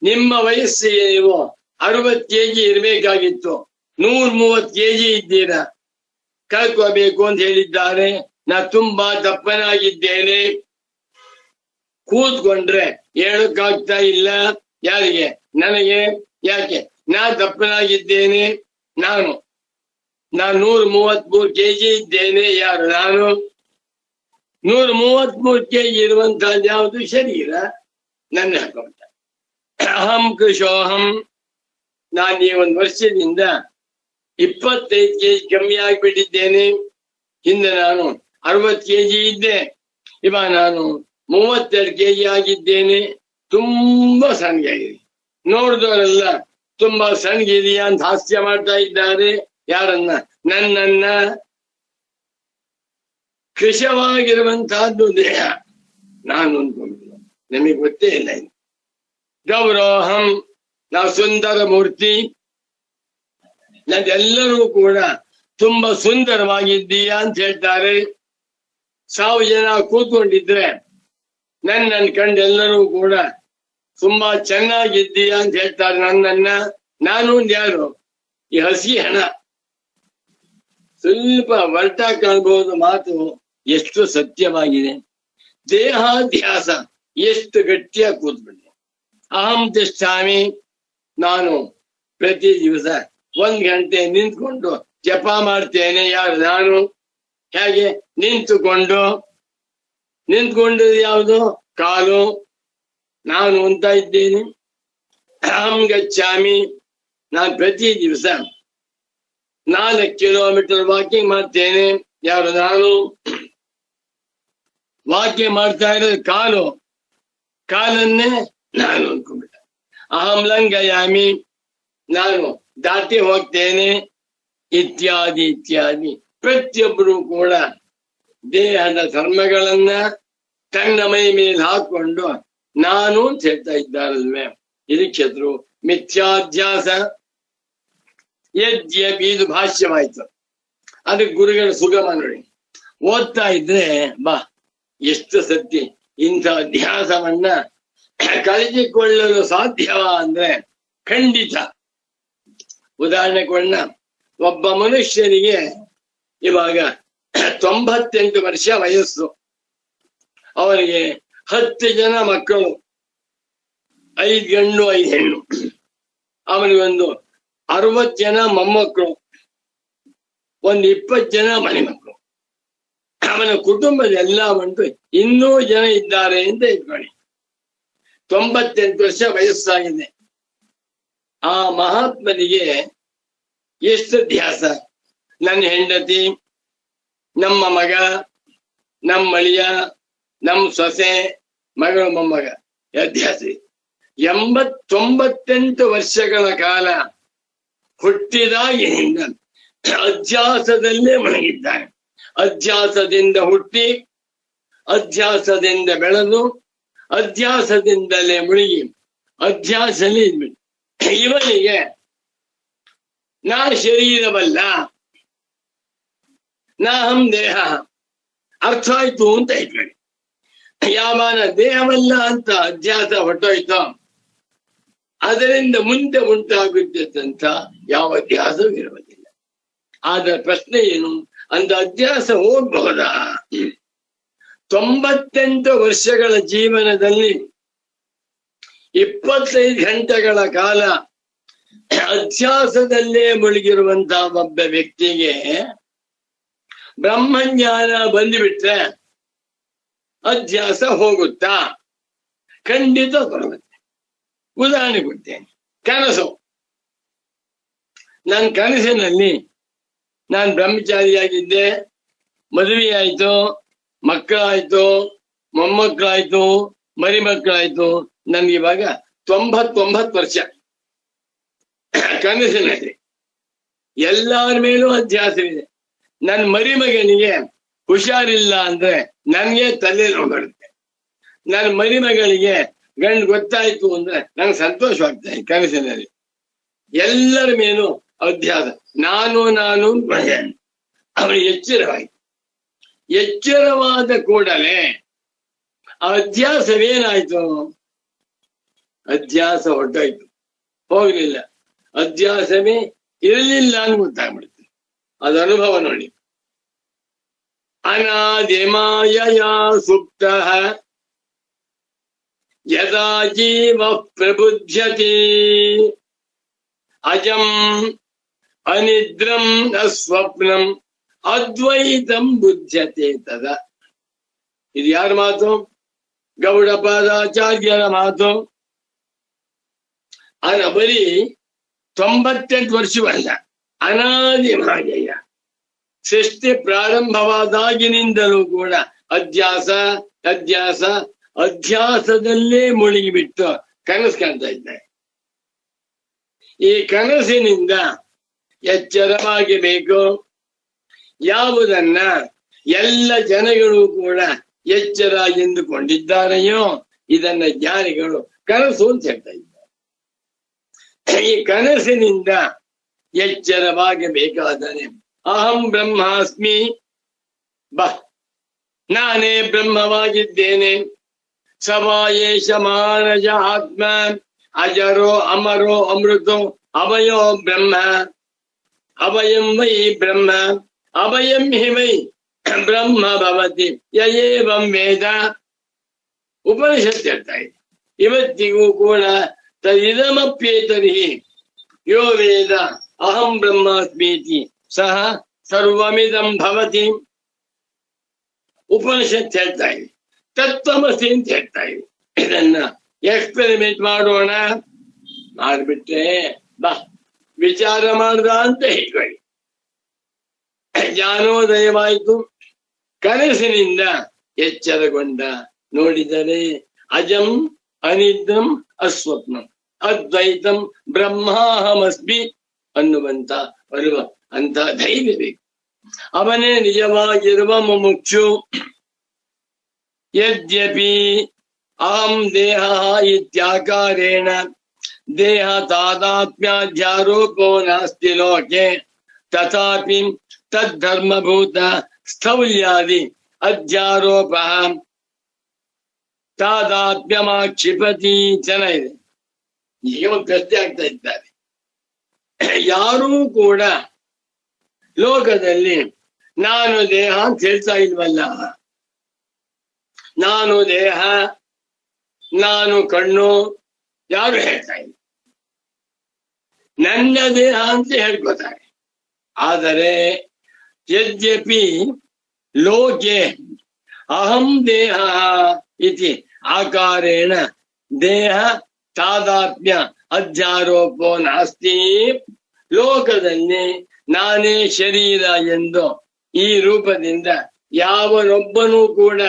ನಿಮ್ಮ ವಯಸ್ಸಿಗೆ ನೀವು 60 kg ಇರ್ಬೇಕಾಗಿತ್ತು, 130 kg ಇದ್ದೀರಾ, ಕಳ್ಕೋಬೇಕು ಅಂತ ಹೇಳಿದ್ದಾರೆ. ನಾ ತುಂಬಾ ದಪ್ಪನಾಗಿದ್ದೇನೆ, ಕೂತ್ಕೊಂಡ್ರೆ ಹೇಳಕ್ಕಾಗ್ತಾ ಇಲ್ಲ. ಯಾರಿಗೆ? ನನಗೆ. ಯಾಕೆ? ನಾ ದಪ್ಪನಾಗಿದ್ದೇನೆ. ನಾನು 133 kg ಇದ್ದೇನೆ. ಯಾರು? ನಾನು. 133 kg ಇರುವಂತಹ ಯಾವುದು ಶರೀರ ನನ್ನ ಹಾಕೊಂಡ. ಅಹಂ ಕೃಶೋಹಂ. ನಾನು ಈ 1 ವರ್ಷದಿಂದ 25 kg ಕಮ್ಮಿ ಆಗ್ಬಿಟ್ಟಿದ್ದೇನೆ. ಹಿಂದೆ ನಾನು 60 kg ಇದ್ದೆ, ಇವಾಗ ನಾನು 32 kg ಆಗಿದ್ದೇನೆ. ತುಂಬಾ ಸಣ್ಣಗಾಗಿದೆ. ನೋಡಿದವರೆಲ್ಲ ತುಂಬಾ ಸಣ್ಣಗಿದೆಯಾ ಅಂತ ಹಾಸ್ಯ ಮಾಡ್ತಾ ಇದ್ದಾರೆ. ಯಾರನ್ನ? ನನ್ನನ್ನ. ಕೃಶವಾಗಿರುವಂತಹದ್ದು ದೇಹ. ನಾನು ಅಂದ್ಕೊಂಡಿಲ್ಲ, ನಮಗೆ ಗೊತ್ತೇ ಇಲ್ಲ. ಗೌರೋಹಂ, ನಾವು ಸುಂದರ ಮೂರ್ತಿ. ಎಲ್ಲರೂ ಕೂಡ ತುಂಬಾ ಸುಂದರವಾಗಿದ್ದೀಯಾ ಅಂತ ಹೇಳ್ತಾರೆ. 1000 ಜನ ಕೂತ್ಕೊಂಡಿದ್ರೆ ನನ್ನ ಕಂಡು ಎಲ್ಲರೂ ಕೂಡ ತುಂಬಾ ಚೆನ್ನಾಗಿದ್ದೀಯಾ ಅಂತ ಹೇಳ್ತಾರೆ ನನ್ನನ್ನ. ನಾನು ಯಾರು? ಈ ಹಸಿ ಹಣ. ಸ್ವಲ್ಪ ವರ್ಟ ಕಾಣಬಹುದು, ಮಾತು ಎಷ್ಟು ಸತ್ಯವಾಗಿದೆ. ದೇಹಾಧ್ಯಾಸ ಎಷ್ಟು ಗಟ್ಟಿಯಾಗಿ ಕೂತ್ಬಿಟ್ಟೆ. ಅಹಂ ತಿಷ್ಠಾಮಿ. ನಾನು ಪ್ರತಿ ದಿವಸ 1 ಗಂಟೆ ನಿಂತ್ಕೊಂಡು ಜಪ ಮಾಡ್ತೇನೆ. ಯಾರು? ನಾನು. ಹೇಗೆ? ನಿಂತ್ಕೊಂಡು ಯಾವುದು? ಕಾಲು. ನಾನು ಅಂತ ಇದ್ದೇನೆ. ಅಹಂ ಗಚ್ಚಾಮಿ. ನಾನು ಪ್ರತಿ ದಿವಸ 4 ಕಿಲೋಮೀಟರ್ ವಾಕಿಂಗ್ ಮಾಡ್ತೇನೆ. ಯಾರು? ನಾನು. ವಾಕಿಂಗ್ ಮಾಡ್ತಾ ಇರೋದು ಕಾಲನ್ನೇ ನಾನು ಅನ್ಕೊಂಡ್ಬಿಟ್ಟೆ. ಅಹಂ ಲಂಘಯಾಮಿ, ನಾನು ದಾಟಿ ಹೋಗ್ತೇನೆ, ಇತ್ಯಾದಿ ಇತ್ಯಾದಿ. ಪ್ರತಿಯೊಬ್ಬರು ಕೂಡ ದೇಹದ ಧರ್ಮಗಳನ್ನ ತನ್ನ ಮೈ ಮೇಲೆ ಹಾಕೊಂಡು ನಾನು ಅಂತ ಹೇಳ್ತಾ ಇದ್ದಾರಲ್ವೇ, ಇದಕ್ಕೆ ಹೆಸರು ಮಿಥ್ಯಾಧ್ಯಾಸ. ಯದ್ಯಪಿ ಇದು ಭಾಷ್ಯವಾಯ್ತು, ಅದಕ್ಕೆ ಗುರುಗಳ ಸುಗಮ ನೋಡಿ. ಓದ್ತಾ ಇದ್ರೆ ಬಾ ಎಷ್ಟು ಸತ್ಯ, ಇಂಥ ಅಧ್ಯಾಸವನ್ನ ಕಲಿಸಿಕೊಳ್ಳಲು ಸಾಧ್ಯವಾ ಅಂದ್ರೆ ಖಂಡಿತ. ಉದಾಹರಣೆ ಕೊಳ್ಳ, ಒಬ್ಬ ಮನುಷ್ಯನಿಗೆ ಇವಾಗ 98 ವರ್ಷ ವಯಸ್ಸು, ಅವನಿಗೆ 10 ಜನ ಮಕ್ಕಳು, 5 ಗಂಡು 5 ಹೆಣ್ಣು, ಅವನಿಗೊಂದು 60 ಜನ ಮೊಮ್ಮಕ್ಕಳು, ಒಂದು 20 ಜನ ಮನೆ ಮಕ್ಕಳು. ಅವನ ಕುಟುಂಬದೆಲ್ಲ ಬಂದು 200 ಜನ ಇದ್ದಾರೆ ಅಂತ ಇಟ್ಕೊಳ್ಳಿ. 98 ವರ್ಷ ವಯಸ್ಸಾಗಿದೆ. ಆ ಮಹಾತ್ಮನಿಗೆ ಎಷ್ಟು ಧ್ಯಾಸ, ನನ್ನ ಹೆಂಡತಿ, ನಮ್ಮ ಮಗ, ನಮ್ಮ ಅಳಿಯ, ನಮ್ಮ ಸೊಸೆ, ಮಗಳು, ಮೊಮ್ಮಗ, ಅಧ್ಯಾಸ. 98 ವರ್ಷಗಳ ಕಾಲ ಹುಟ್ಟಿದಾಗಿನಿಂದ ಅಧ್ಯಾಸದಲ್ಲೇ ಮುಳುಗಿದ್ದಾನೆ. ಅಧ್ಯಾಸದಿಂದ ಹುಟ್ಟಿ, ಅಧ್ಯಾಸದಿಂದ ಬೆಳೆದು, ಅಧ್ಯಾಸದಿಂದಲೇ ಮುಳುಗಿ, ಅಧ್ಯಾಸನೇ ಇದ್ಬಿಟ್ಟು ಇವನಿಗೆ ನಾ ಶರೀರವಲ್ಲ, ನಾಹಂ ದೇಹ ಅರ್ಥ ಆಯ್ತು ಅಂತ ಇಟ್ಕೊಳ್ಳಿ. ಯಾವನ ದೇಹವಲ್ಲ ಅಂತ ಅಧ್ಯಾಸ ಹೊಟ್ಟೋಯ್ತೋ ಅದರಿಂದ ಮುಂದೆ ಉಂಟಾಗುತ್ತಂತ ಯಾವ ಅಧ್ಯಾಸವೂ ಇರುವುದಿಲ್ಲ. ಆದ ಪ್ರಶ್ನೆ ಏನು, ಅಂತ ಅಧ್ಯಾಸ ಹೋಗಬಹುದಾ? 98 ವರ್ಷಗಳ ಜೀವನದಲ್ಲಿ 25 ಗಂಟೆಗಳ ಕಾಲ ಅಧ್ಯಾಸದಲ್ಲೇ ಮುಳುಗಿರುವಂತಹ ಒಬ್ಬ ವ್ಯಕ್ತಿಗೆ ಬ್ರಹ್ಮಜ್ಞಾನ ಬಂದುಬಿಟ್ರೆ ಅಧ್ಯಾಸ ಹೋಗುತ್ತಾ? ಖಂಡಿತ ಬರುತ್ತೆ. ಉದಾಹರಣೆ ಕೊಡ್ತೇನೆ. ಕನಸು, ನನ್ನ ಕನಸಿನಲ್ಲಿ ನಾನು ಬ್ರಹ್ಮಚಾರಿಯಾಗಿದ್ದೆ, ಮದುವೆ ಆಯ್ತು, ಮಕ್ಕಳಾಯ್ತು, ಮೊಮ್ಮಕ್ಕಳಾಯ್ತು, ಮರಿ ಮಕ್ಕಳಾಯ್ತು. ನನ್ಗಿವಾಗ 99 ವರ್ಷ. ಕನಸಿನಲ್ಲಿ ಎಲ್ಲರ ಮೇಲೂ ಅಧ್ಯಾಸವಿದೆ. ನನ್ನ ಮರಿಮಗನಿಗೆ ಹುಷಾರಿಲ್ಲ ಅಂದ್ರೆ ನನ್ಗೆ ತಲೆ ನೋವು ಬರುತ್ತೆ. ನನ್ನ ಮರಿಮಗಳಿಗೆ ಗಂಡು ಗೊತ್ತಾಯ್ತು ಅಂದ್ರೆ ನಂಗೆ ಸಂತೋಷವಾಗ್ತಾ ಇದೆ. ಕನಸಿನಲ್ಲಿ ಎಲ್ಲರ ಮೇಲೂ ಅಧ್ಯಾಸ, ನಾನು ಅವನಿಗೆ ಎಚ್ಚರವಾಯಿತು. ಎಚ್ಚರವಾದ ಕೂಡಲೇ ಅಧ್ಯಾಸವೇನಾಯ್ತು? ಅಧ್ಯಾಸ ಹೊರಟೋಯ್ತು, ಹೋಗ್ಲಿಲ್ಲ. ಅಧ್ಯಾಸವೇ ಇರಲಿಲ್ಲ ಅಂತ ಗೊತ್ತಾಗ್ಬಿಡುತ್ತೆ. ಅದು ಅನುಭವ ನೋಡಿ. ಅನಾದಿಮಾಯಯ ಸುಪ್ತ ಯದಾ ಜೀವ ಪ್ರಬುಧ್ಯತೆ ಅಜಂ ಅನಿದ್ರಂ ಅಸ್ವಪ್ನಂ ಅದ್ವೈತಂ ಬುದ್ಧ್ಯತೆ ತದ. ಇದು ಯಾರ ಮಾತು? ಗೌಡಪಾದಾಚಾರ್ಯರ ಮಾತು. ಬರೀ 98 ವರ್ಷವಲ್ಲ, ಅನಾದಿ ಮಾಯಯ. ಸೃಷ್ಟಿ ಪ್ರಾರಂಭವಾದಾಗಿನಿಂದಲೂ ಕೂಡ ಅಧ್ಯಾಸ ಅಧ್ಯಾಸ ಅಧ್ಯಾಸದಲ್ಲೇ ಮುಳುಗಿಬಿಟ್ಟು ಕನಸು ಕಾಣ್ತಾ ಇದ್ದಾರೆ. ಈ ಕನಸಿನಿಂದ ಎಚ್ಚರವಾಗಬೇಕು. ಯಾವುದನ್ನ ಎಲ್ಲ ಜನಗಳು ಕೂಡ ಎಚ್ಚರ ಎಂದುಕೊಂಡಿದ್ದಾರೆಯೋ ಇದನ್ನ ಜ್ಞಾನಿಗಳು ಕನಸು ಅಂತ ಹೇಳ್ತಾ ಇದ್ದಾರೆ. ಈ ಕನಸಿನಿಂದ ಎಚ್ಚರವಾಗಬೇಕಾದರೆ ಅಹಂ ಬ್ರಹ್ಮಾಸ್ಮಿ, ನಾನೇ ಬ್ರಹ್ಮವಾಗಿದ್ದೇನೆ. ಸವಾಯೇಶ ಮಾನಜ ಆತ್ಮ ಅಜರೋ ಅಮರೋ ಅಮೃತೋ ಅವಯೋ ಬ್ರಹ್ಮ, ಅವಯಂ ವೈ ಬ್ರಹ್ಮ, ಅವಯಂ ಹಿ ವೈ ಬ್ರಹ್ಮ ಭವತಿ ಯಯೇವಂ ವೇದ. ಉಪನಿಷತ್ ಹೇಳ್ತಾ ಇದೆ. ಇವತ್ತಿಗೂ ಕೂಡ ತದಿದಮಪ್ಯೇತರಿ ಯೋ ವೇದ ಅಹಂ ಬ್ರಹ್ಮಾಸ್ಮೀತಿ ಸಹ ಸರ್ವಮಿದಂ ಭವತಿ. ಉಪನಿಷತ್ ಹೇಳ್ತಾ ಇದೆ, ತತ್ವಮಸಿ ಅಂತ ಹೇಳ್ತಾ ಇದೆ. ಇದನ್ನ ಎಕ್ಸ್ಪೆರಿಮೆಂಟ್ ಮಾಡೋಣ. ಮಾಡ್ಬಿಟ್ರೆ ವಿಚಾರ ಮಾಡ್ದ ಅಂತ ಹೇಳ್ಕೊಳ್ಳಿ. ಜ್ಞಾನೋದಯವಾಯಿತು. ಕನಸಿನಿಂದ ಎಚ್ಚರಗೊಂಡ ನೋಡಿದರೆ ಅಜಂ ಅನಿದ್ರಂ ಅಸ್ವಪ್ನಂ, ಅದ್ವೈತಂ ಬ್ರಹ್ಮಾಹಮಸ್ಮಿ ಅನ್ನುವಂತ ಬರುವ ಅಂತ ಧೈರ್ಯ ಬೇಕು. ಅವನೇ ನಿಜವಾಗಿರುವ ಮುಮುಕ್ಷು. ಯದ್ಯಪಿ ಅಹಂ ದೇಹ ಇತ್ಯಾಕಾರೇಣ ದೇಹ ತಾದಾತ್ಮ್ಯಾಧ್ಯಾರೋಪೋ ನಾಸ್ತಿ ಲೋಕೆ ತಥಾಪಿ ತದ್ಧರ್ಮಭೂತ ಸ್ಥೌಲ್ಯಾದಿ ಅಧ್ಯಾರೋಪ ತಾದಾತ್ಮ್ಯಮಾಕ್ಷಿಪತಿ. ಚೆನ್ನಾಗಿದೆ. ಈಗ ಒಂದು ಪ್ರಶ್ನೆ ಆಗ್ತಾ ಇದ್ದಾರೆ. ಯಾರೂ ಕೂಡ ಲೋಕದಲ್ಲಿ ನಾನು ದೇಹ ಅಂತ ಹೇಳ್ತಾ ಇಲ್ವಲ್ಲ. ನಾನು ದೇಹ, ನಾನು ಕಣ್ಣು ಯಾರು ಹೇಳ್ತಾ ಇಲ್ಲ. ನನ್ನ ದೇಹ ಅಂತ ಹೇಳ್ಕೊತಾರೆ. ಆದರೆ ಯದ್ಯಪಿ ಲೋಕೆ ಅಹಂ ದೇಹ ಇತಿ ಆಕಾರೇಣ ದೇಹ ತಾದಾತ್ಮ್ಯ ಅಧ್ಯಾರೋಪೋ ನಾಸ್ತಿ. ಲೋಕದಲ್ಲಿ ನಾನೇ ಶರೀರ ಎಂದು ಈ ರೂಪದಿಂದ ಯಾವನೊಬ್ಬನೂ ಕೂಡ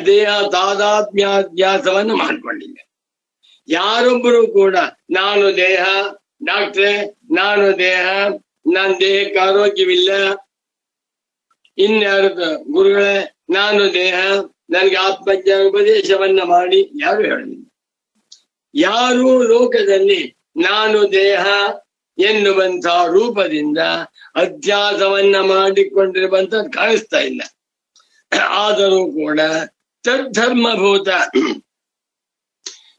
ದೇಹ ತಾದಾತ್ಮ್ಯಾಧ್ಯಾಸವನ್ನು ಮಾಡಿಕೊಂಡಿಲ್ಲ. ಯಾರೊಬ್ಬರು ಕೂಡ ನಾನು ದೇಹ, ಡಾಕ್ಟ್ರೆ ನಾನು ದೇಹ, ನನ್ನ ದೇಹಕ್ಕೆ ಆರೋಗ್ಯವಿಲ್ಲ, ಇನ್ಯಾರು ಗುರುಗಳೇ ನಾನು ದೇಹ, ನನಗೆ ಆತ್ಮಜ್ಞಾನ ಉಪದೇಶವನ್ನ ಮಾಡಿ ಯಾರು ಹೇಳಲಿಲ್ಲ. ಯಾರು ಲೋಕದಲ್ಲಿ ನಾನು ದೇಹ ಎನ್ನುವಂತ ರೂಪದಿಂದ ಅಧ್ಯಾಸವನ್ನ ಮಾಡಿಕೊಂಡಿರುವಂತದ್ದು ಕಾಣಿಸ್ತಾ ಇಲ್ಲ. ಆದರೂ ಕೂಡ ತದ್ಧರ್ಮಭೂತ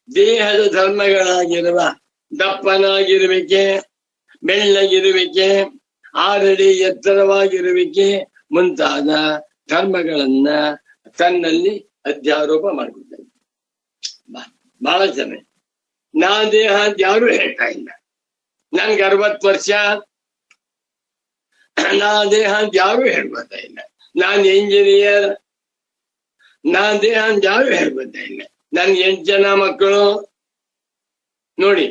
ದೇಹದ ಧರ್ಮಗಳಾಗಿರುವ ದಪ್ಪನಾಗಿರುವಿಕೆ, ಬೆಳ್ಳಗಿರುವಿಕೆ, 6 ಅಡಿ ಎತ್ತರವಾಗಿರುವಿಕೆ ಮುಂತಾದ ಧರ್ಮಗಳನ್ನ ತನ್ನಲ್ಲಿ ಅಧ್ಯಾರೋಪ ಮಾಡಿಕೊಳ್ತಾರೆ. ಬಹಳ ಜನ ನಾ ದೇಹ ಅಂತ ಯಾರು ಹೇಳ್ತಾ ಇಲ್ಲ. ನನ್ಗೆ 60 ವರ್ಷ, ನಾ ದೇಹ ಅಂತ ಯಾರು ಹೇಳ್ಕೊತಾ ಇಲ್ಲ. ನಾನು ಇಂಜಿನಿಯರ್, ನಾ ದೇಹ ಅಂತ ಯಾರು ಹೇಳ್ಕೊತಾ ಇಲ್ಲ. ನನ್ಗೆ 8 ಜನ ಮಕ್ಕಳು. ನೋಡಿ,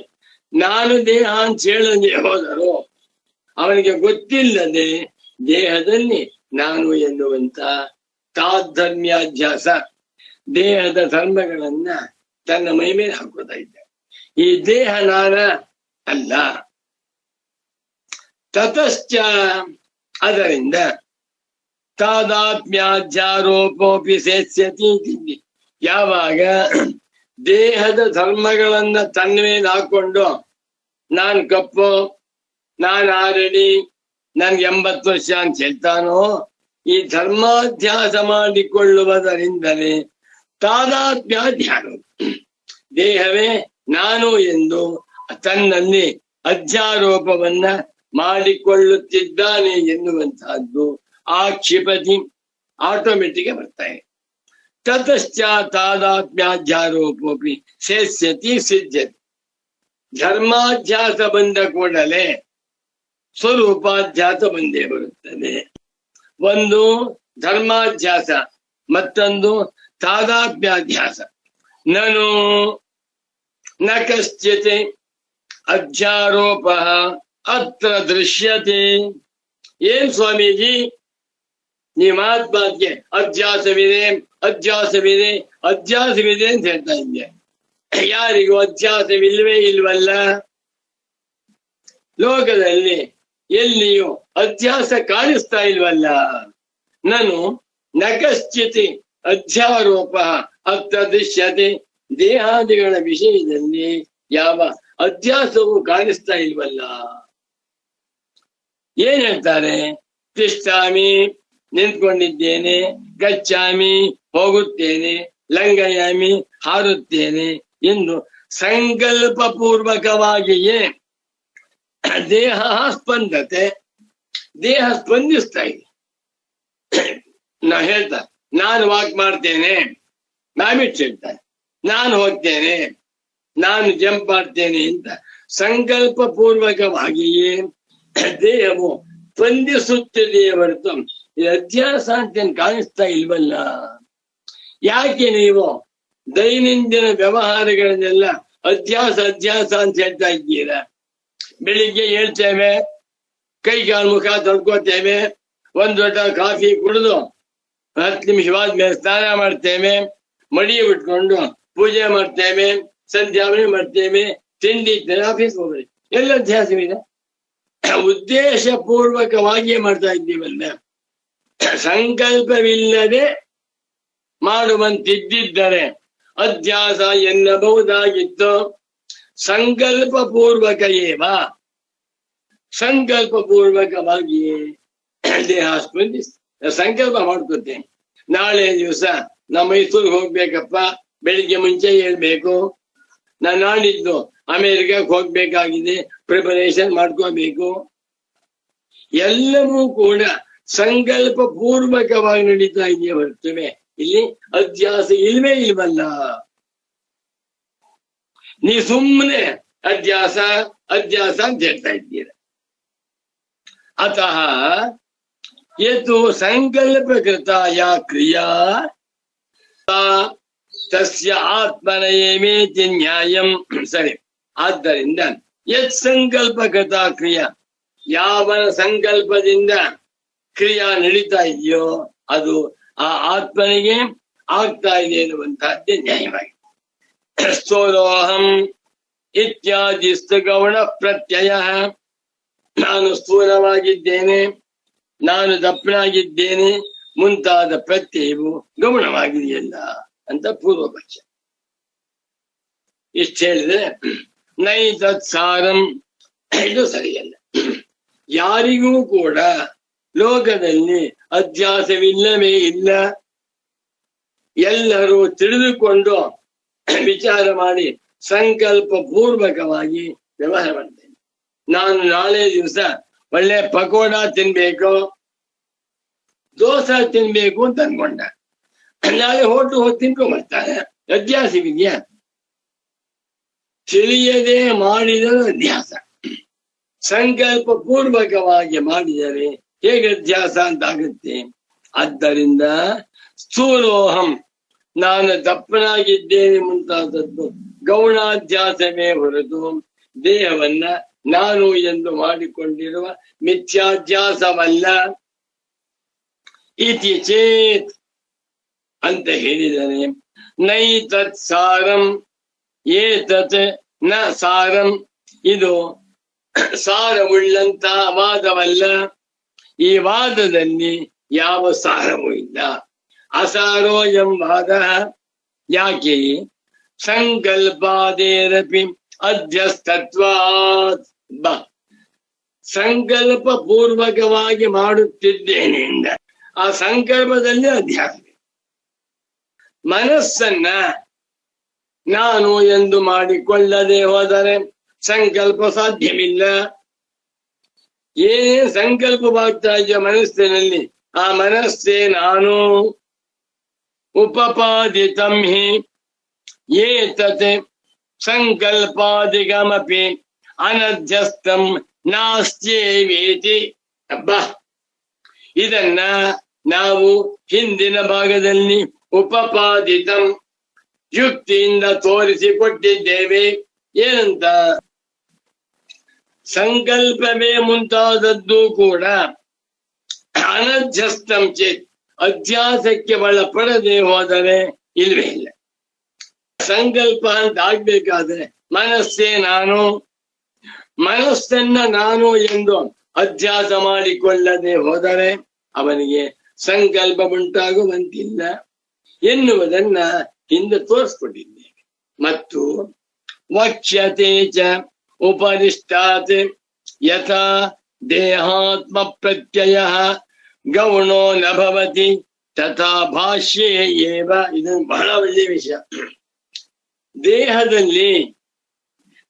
ನಾನು ದೇಹ ಅಂತ ಹೇಳದೆ ಹೋದರು ಅವನಿಗೆ ಗೊತ್ತಿಲ್ಲದೆ ದೇಹದಲ್ಲಿ ನಾನು ಎನ್ನುವಂತ ತಾಧರ್ಮ್ಯಾಧ್ಯಾಸ, ದೇಹದ ಧರ್ಮಗಳನ್ನ ತನ್ನ ಮೈ ಮೇಲೆ ಹಾಕೋತಾ ಇದ್ದ. ಈ ದೇಹ ನಾನ ಅಲ್ಲ. ತತಶ್ಚ ಅದರಿಂದ ತಾದಾತ್ಮ್ಯಾಧ್ಯಾರೋಪೋಪಿ ಸೇತ್ಸ್ಯತಿ. ಯಾವಾಗ ದೇಹದ ಧರ್ಮಗಳನ್ನ ತನ್ನ ಮೇಲೆ ಹಾಕೊಂಡು ನಾನ್ ಕಪ್ಪು, ನಾನ್ 6 ಅಡಿ, ನನ್ಗೆ 80 ವರ್ಷ ಅಂತ ಹೇಳ್ತಾನೋ, ಈ ಧರ್ಮಾಧ್ಯಾಸ ಮಾಡಿಕೊಳ್ಳುವುದರಿಂದಲೇ ತಾದಾತ್ಮ್ಯಾಧ್ಯಾರೋಪ, ದೇಹವೇ ನಾನು ಎಂದು ತನ್ನಲ್ಲಿ ಅಧ್ಯಾರೋಪವನ್ನ ಮಾಡಿಕೊಳ್ಳುತ್ತಿದ್ದಾನೆ ಎನ್ನುವಂತಹದ್ದು ಆಕ್ಷಿಪತಿ ಆಟೋಮೆಟಿಕ್ ಬರ್ತಾರೆ. ತತಶ್ಚ ತಾದಾತ್ಮ್ಯಾಧ್ಯಾರೋಪೋಪಿ ಸೇತ್ಸ್ಯತಿ ಸಿದ್ಧ್ಯತಿ. ಧರ್ಮಾಧ್ಯಾಸ ಬಂದ ಕೂಡಲೇ ಸ್ವರೂಪಾಧ್ಯಾಸ ಬಂದೇ ಬರುತ್ತದೆ. ಒಂದು ಧರ್ಮಾಧ್ಯಾಸ, ಮತ್ತೊಂದು ತಾದಾತ್ಮ್ಯಾಧ್ಯಾಸ. ನನು ನ ಕಶ್ಚಿತ್ ಅಧ್ಯಾರೋಪ ಅತ್ರ ದೃಶ್ಯತೆ. ಏನ್ ಸ್ವಾಮೀಜಿ ನೀ ಮಹಾತ್ಮಾತ್ಗೆ ಅಧ್ಯಾಸವಿದೆ ಅಧ್ಯಾಸವಿದೆ ಅಧ್ಯಾಸವಿದೆ ಅಂತ ಹೇಳ್ತಾ ಇದ್ದೆ. ಯಾರಿಗೂ ಅಧ್ಯಾಸವಿಲ್ವೇ ಇಲ್ವಲ್ಲ. ಲೋಕದಲ್ಲಿ ಎಲ್ಲಿಯೂ ಅಧ್ಯಾಸ ಕಾಣಿಸ್ತಾ ಇಲ್ವಲ್ಲ. ನಾನು ನಕಶ್ಚಿತಿ ಅಧ್ಯಾರೋಪ ಅತ್ರ ದೃಶ್ಯತೆ. ದೇಹಾದಿಗಳ ವಿಷಯದಲ್ಲಿ ಯಾವ ಅಧ್ಯಾಸವೂ ಕಾಣಿಸ್ತಾ ಇಲ್ವಲ್ಲ. ಏನ್ ಹೇಳ್ತಾರೆ? ತಿಷ್ಠಾಮಿ ನಿಂತ್ಕೊಂಡಿದ್ದೇನೆ, ಗಚ್ಚಾಮಿ ಹೋಗುತ್ತೇನೆ, ಲಂಘಯಾಮಿ ಹಾರುತ್ತೇನೆ ಎಂದು ಸಂಕಲ್ಪ ಪೂರ್ವಕವಾಗಿಯೇ ದೇಹ ಸ್ಪಂದತೆ, ದೇಹ ಸ್ಪಂದಿಸ್ತಾ ಇದೆ. ನಾ ಹೇಳ್ತಾ ನಾನು ವಾಕ್ ಮಾಡ್ತೇನೆ, ನಾಮಿಟ್ ಹೇಳ್ತಾರೆ ನಾನು ಹೋಗ್ತೇನೆ, ನಾನು ಜಂಪ್ ಮಾಡ್ತೇನೆ ಅಂತ ಸಂಕಲ್ಪ ಪೂರ್ವಕವಾಗಿಯೇ ದೇಹವು ಸ್ಪಂದಿಸುತ್ತಿದೆಯೇ ಹೊರತು ಅಧ್ಯಾಸ ಅಂತ ಕಾಣಿಸ್ತಾ ಇಲ್ವಲ್ಲ. ಯಾಕೆ ನೀವು ದೈನಂದಿನ ವ್ಯವಹಾರಗಳನ್ನೆಲ್ಲ ಅಧ್ಯಾಸ ಅಧ್ಯಾಸ ಅಂತ ಹೇಳ್ತಾ ಇದ್ದೀರಾ? ಬೆಳಿಗ್ಗೆ ಹೇಳ್ತೇವೆ, ಕೈ ಕಾಲು ಮುಖ ತೊಳ್ಕೋತೇವೆ, 1 ಲೋಟ ಕಾಫಿ ಕುಡಿದು 10 ನಿಮಿಷವಾದ್ಮೇಲೆ ಸ್ನಾನ ಮಾಡ್ತೇವೆ, ಮಡಿ ಬಿಟ್ಕೊಂಡು ಪೂಜೆ ಮಾಡ್ತೇವೆ, ಸಂಧ್ಯಾವನೆ ಮಾಡ್ತೇವೆ, ತಿಂಡಿ ಆಫೀಸ್ ಹೋಗ್ರಿ, ಎಲ್ಲ ಅಧ್ಯಾಸವಿದೆ. ಉದ್ದೇಶ ಪೂರ್ವಕವಾಗಿಯೇ ಮಾಡ್ತಾ ಇದ್ದೀವಲ್ಲ. ಸಂಕಲ್ಪವಿಲ್ಲದೆ ಮಾಡುವಂತಿದ್ದರೆ ಅಧ್ಯಾಸ ಎನ್ನಬಹುದಾಗಿತ್ತು. ಸಂಕಲ್ಪ ಪೂರ್ವಕ ಏವ, ಸಂಕಲ್ಪ ಪೂರ್ವಕವಾಗಿಯೇ ದೇಹ ಸ್ಪಂದಿಸ್ತದೆ. ಸಂಕಲ್ಪ ಮಾಡ್ಕೊತೇನೆ, ನಾಳೆ ದಿವಸ ನಮ್ಮ ಮೈಸೂರಿಗೆ ಹೋಗ್ಬೇಕಪ್ಪ, ಬೆಳಿಗ್ಗೆ ಮುಂಚೆ ಹೇಳ್ಬೇಕು, ನಾನು ನಾಡಿದ್ದು ಅಮೆರಿಕಕ್ಕೆ ಹೋಗ್ಬೇಕಾಗಿದೆ, ಪ್ರಿಪರೇಷನ್ ಮಾಡ್ಕೋಬೇಕು. ಎಲ್ಲವೂ ಕೂಡ ಸಂಕಲ್ಪ ಪೂರ್ವಕವಾಗಿ ನಡೀತಾ ಇದೆಯೇ ಹೊರತುವೆ ಇಲ್ಲಿ ಅಧ್ಯಾಸ ಇಲ್ವೇ ಇಲ್ವಲ್ಲ. ನೀ ಸುಮ್ಮನೆ ಅಧ್ಯಾಸ ಅಧ್ಯಾಸ ಅಂತ ಹೇಳ್ತಾ ಇದ್ದೀರ. ಅತಃ ಯತು ಸಂಕಲ್ಪಕೃತ ಯಾ ಕ್ರಿಯಾ ತಸ್ಯ ಆತ್ಮನಯಮೇತಿ ನ್ಯಾಯಂ. ಸರಿ, ಆದ್ದರಿಂದ ಯತ್ ಸಂಕಲ್ಪಕೃತ ಕ್ರಿಯಾ, ಯಾವನ ಸಂಕಲ್ಪದಿಂದ ಕ್ರಿಯಾ ನಡೀತಾ ಇದೆಯೋ ಅದು ಆ ಆತ್ಮನಿಗೆ ಆಗ್ತಾ ಇದೆ ಎನ್ನುವಂತಹದ್ದೇ ನ್ಯಾಯವಾಗಿದೆ. ಸ್ಥೂಲೋಹಂ ಇತ್ಯಾದಿ ಗೌಣ ಪ್ರತ್ಯಯ, ನಾನು ಸ್ಥೂಲವಾಗಿದ್ದೇನೆ, ನಾನು ದಪ್ಪನಾಗಿದ್ದೇನೆ ಮುಂತಾದ ಪ್ರತ್ಯಯವು ಗೌಣವಾಗಿದೆಯಲ್ಲ ಅಂತ ಪೂರ್ವಪಕ್ಷ. ಇಷ್ಟ ಹೇಳಿದ್ರೆ ನೈ ತತ್ಸಾರಂ, ಇದು ಸರಿಯಲ್ಲ. ಯಾರಿಗೂ ಕೂಡ ಲೋಕದಲ್ಲಿ ಅಧ್ಯಾಸವಿಲ್ಲವೇ ಇಲ್ಲ. ಎಲ್ಲರೂ ತಿಳಿದುಕೊಂಡು ವಿಚಾರ ಮಾಡಿ ಸಂಕಲ್ಪ ಪೂರ್ವಕವಾಗಿ ವ್ಯವಹಾರ ಮಾಡ್ತೇನೆ. ನಾನು ನಾಳೆ ದಿವಸ ಒಳ್ಳೆ ಪಕೋಡ ತಿನ್ಬೇಕು, ದೋಸೆ ತಿನ್ಬೇಕು ಅಂತ ಅನ್ಕೊಂಡ, ನಾಳೆ ಹೋಟೆಲ್ ಹೋಗಿ ತಿನ್ಕೊಂಡ್ಬರ್ತಾನೆ. ಅಧ್ಯಾಸವಿದ್ಯಾ? ತಿಳಿಯದೆ ಮಾಡಿದರೂ ಅಧ್ಯಾಸ. ಸಂಕಲ್ಪ ಪೂರ್ವಕವಾಗಿ ಮಾಡಿದರೆ ಹೇಗೆ ಅಧ್ಯಾಸ ಅಂತಾಗುತ್ತೆ? ಆದ್ದರಿಂದ ಸ್ಥೂಲೋಹಂ, ನಾನು ದಪ್ಪನಾಗಿದ್ದೇನೆ ಮುಂತಾದದ್ದು ಗೌಣಾಧ್ಯಾಸವೇ ಹೊರತು ದೇಹವನ್ನ ನಾನು ಎಂದು ಮಾಡಿಕೊಂಡಿರುವ ಮಿಥ್ಯಾಧ್ಯಾಸವಲ್ಲ. ಇತಿ ಚೇತ್ ಅಂತ ಹೇಳಿದರೆ ನೈ ತತ್ ಸಾರಂ ಏತತ್ ನ ಸಾರಂ, ಇದು ಸಾರವುಳ್ಳಂತ ವಾದವಲ್ಲ. ಈ ವಾದದಲ್ಲಿ ಯಾವ ಸಾರವೂ ಇಲ್ಲ. ಅಸಾರೋ ಎಂಬಾದ ಯಾಕೆ? ಸಂಕಲ್ಪಾದೇರಪಿ ಅಧ್ಯಸ್ತತ್ವಾತ್. ಸಂಕಲ್ಪ ಪೂರ್ವಕವಾಗಿ ಮಾಡುತ್ತಿದ್ದೇನೆ ಎಂದ ಆ ಸಂಕಲ್ಪದಲ್ಲಿ ಅಧ್ಯಾಸ. ಮನಸ್ಸನ್ನ ನಾನು ಎಂದು ಮಾಡಿಕೊಳ್ಳದೆ ಹೋದರೆ ಸಂಕಲ್ಪ ಸಾಧ್ಯವಿಲ್ಲ. ಏನೇ ಸಂಕಲ್ಪವಾಗ್ತಾ ಇದೆಯೋ ಮನಸ್ಸಿನಲ್ಲಿ, ಆ ಮನಸ್ಸೇ ನಾನು. ಉಪಪಾದಿತಂ ಹಿ ಏತತ್ ಸಂಕಲ್ಪಾದಿಗಮಪಿ ಅನಧ್ಯಸ್ತಂ ನಾಸ್ತ್ಯೇವೇತಿ. ಇದನ್ನ ನಾವು ಹಿಂದಿನ ಭಾಗದಲ್ಲಿ ಉಪಪಾದಿತಂ ಯುಕ್ತಿಯಿಂದ ತೋರಿಸಿಕೊಟ್ಟಿದ್ದೇವೆ. ಏನಂತ? ಸಂಕಲ್ಪವೇ ಮುಂತಾದದ್ದು ಕೂಡ ಅನಧ್ಯಸ್ತಂ ಚೇತ್, ಅಧ್ಯಾಸಕ್ಕೆ ಒಳಪಡದೆ ಹೋದರೆ ಇಲ್ವೇ ಇಲ್ಲ. ಸಂಕಲ್ಪ ಅಂತ ಆಗ್ಬೇಕಾದ್ರೆ ಮನಸ್ಸೇ ನಾನು. ಮನಸ್ಸನ್ನ ನಾನು ಎಂದು ಅಧ್ಯಾಸ ಮಾಡಿಕೊಳ್ಳದೆ ಹೋದರೆ ಅವನಿಗೆ ಸಂಕಲ್ಪ ಉಂಟಾಗುವಂತಿಲ್ಲ ಎನ್ನುವುದನ್ನ ಹಿಂದೆ ತೋರಿಸ್ಕೊಂಡಿದ್ದೇವೆ. ಮತ್ತು ವಕ್ಷ್ಯತೆ ಚ ಉಪನಿಷ್ಠಾತ್ ಯಥಾ ದೇಹಾತ್ಮ ಪ್ರತ್ಯಯ ಗೌಣೋ ನ ಭವತಿ ತಥಾ ಭಾಷ್ಯೇ ಏವ. ಇದು ಬಹಳ ಒಳ್ಳೆಯ ವಿಷಯ. ದೇಹದಲ್ಲಿ